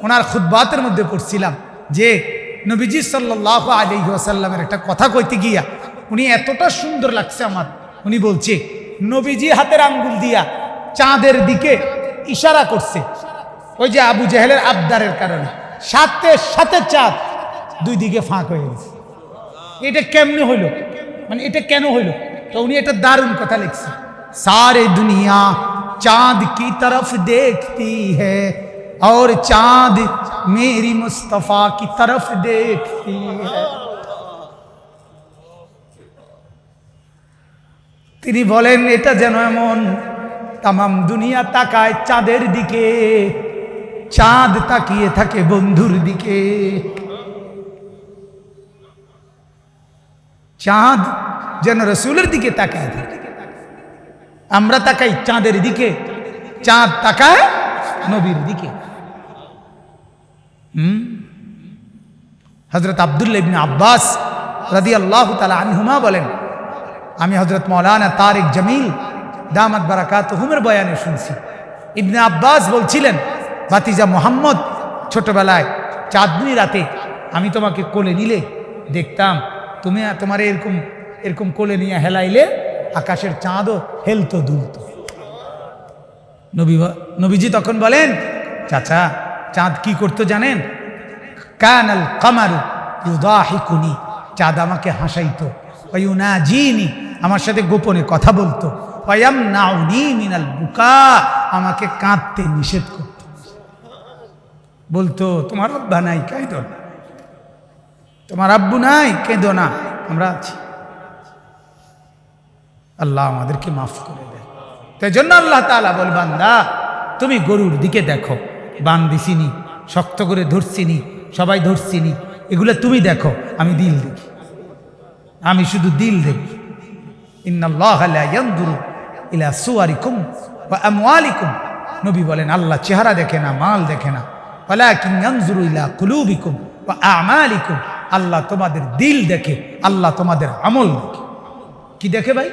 ওনার খুতবাতের মধ্যে পড়ছিলাম যে নবীজি সাল্লাল্লাহু আলাইহি ওয়াসাল্লামের একটা কথা কইতে গিয়া উনি এতটা সুন্দর লাগছে আমার। উনি বলছে নবীজি হাতের আঙ্গুল দিয়া চাঁদের দিকে ইশারা করছে, ওই যে আবু জেহেলের আবদারের কারণে, সাথে সাথে চাঁদ দুই দিকে ফাঁক হয়ে গেছে। এটা কেমনে হইল, মানে এটা কেন হইল? তো উনি একটা দারুণ কথা লিখছে, सारे दुनिया चांद की तरफ देखती है और चांद मेरी मुस्तफा की तरफ देखती है। তিনি বলেন এটা যেন এমন তামাম দুনিয়া তাকায় চাঁদের দিকে, চাঁদ তাকিয়ে থাকে বন্ধুর দিকে। চাঁদ যেন রসুলের দিকে তাকায় থাকে, আমরা তাকাই চাঁদের দিকে, চাঁদ তাকায় নবীর দিকে। হযরত আব্দুল্লাহ ইবনে আব্বাস রাদিয়াল্লাহু তাআলা আনহুমা বলেন, আমি হযরত মাওলানা তারিক জামিল দামাত বারাকাতুহুমের বয়ানে শুনছি, ইবনে আব্বাস বলছিলেন, ভাতিজা মোহাম্মদ, ছোটবেলায় চাঁদনি রাতে আমি তোমাকে কোলে নিলে দেখতাম, তুমি তোমার এরকম এরকম কোলে নিয়ে হেলাইলে আকাশের চাঁদও হেলতো দুলতো। নবীজি তখন বলেন, চাচা চাঁদ কি করতো জানেন? কানাল কামারু ইউদাহিকুনি, চাঁদ আমাকে হাসাইতো, ওয়ায়ুনাজিনি, আমার সাথে গোপনে কথা বলতো, ওয়ায়ামনাউনি মিনাল বুকা, আমাকে কাঁদতে নিষেধ করতো, বলতো তোমার আব্বা নাই কাঁদো না, তোমার আব্বু নাই কেঁদো না, আমরা আছি। আল্লাহ আমাদেরকে মাফ করে দেয়। তাই জন্য আল্লাহ তাআলা বল, বান্দা তুমি গরুর দিকে দেখো, বান দিছিনি, শক্ত করে ধরছিনি, সবাই ধরছিনি, এগুলো তুমি দেখো, আমি দিল দেখি, আমি শুধু দিল দেখি। ইন্নাল্লাহা লা ইয়ানজুরু ইলা সুওয়ারিকুম ওয়া আমওয়ালিকুম, নবী বলেন আল্লাহ চেহারা দেখে না, মাল দেখে না, ওয়ালাকিন ইয়ানজুরু ইলা কুলুবিকুম ওয়া আমালিকুম, আল্লাহ তোমাদের দিল দেখে, আল্লাহ তোমাদের আমল দেখে। কি দেখে ভাই?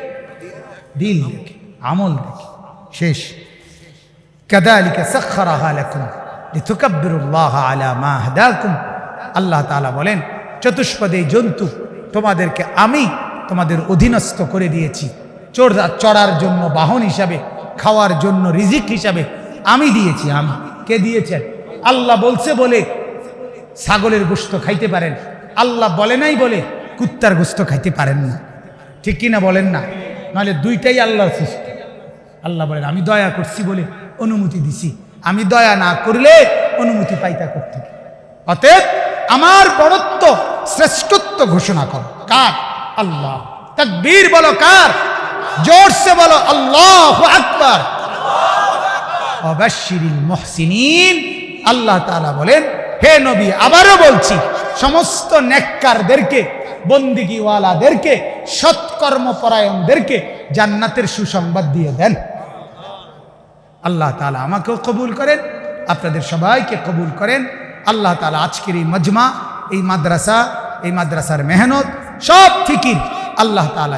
দিল দেখে, আমল দেখে। শেষ, কাযালিকা সাখখারাহা লাকুম লিতুকাব্বিরুল্লাহা আলা মা হাদাকুম, আল্লাহ তাআলা বলেন চতুষ্পদে জন্তু তোমাদেরকে আমি তোমাদের অধীনস্থ করে দিয়েছি, চড়ার জন্য বাহন হিসাবে, খাওয়ার জন্য রিজিক হিসাবে আমি দিয়েছি। আমি, কে দিয়েছেন? আল্লাহ বলছে বলে ছাগলের গোশত খাইতে পারেন, আল্লাহ বলে নাই বলে কুত্তার গোশত খাইতে পারেন না, ঠিক কিনা বলেন না? নাহলে দুইটাই আল্লাহর সৃষ্টি। আল্লাহ বলেন আমি দয়া করছি বলে অনুমতি দিছি, আমি দয়া না করলে অনুমতি পাইতা করতে। অতএব আমার বড়ত্ব শ্রেষ্ঠত্ব ঘোষণা করো কার? আল্লাহ। তাকবীর বলো কার? জোরসে বলো আল্লাহু আকবার। ওয়াবাশশিরিল মুহসিনিন, আল্লাহ তাআলা বলেন হে নবী আবারও বলছি, সমস্ত নেককারদেরকে, বন্দিগিওয়ালাদেরকে, সৎকর্মপরায়ণদেরকে জান্নাতের সুসংবাদ দিয়ে দেন। আল্লাহ তাআলা আমাকেও কবুল করেন, আপনাদের সবাইকে কবুল করেন। আল্লাহ তাআলা আজকের এই মজমা, এই মাদ্রাসা, এই মাদ্রাসার মেহনত, সব ফিকির আল্লাহ তাআলা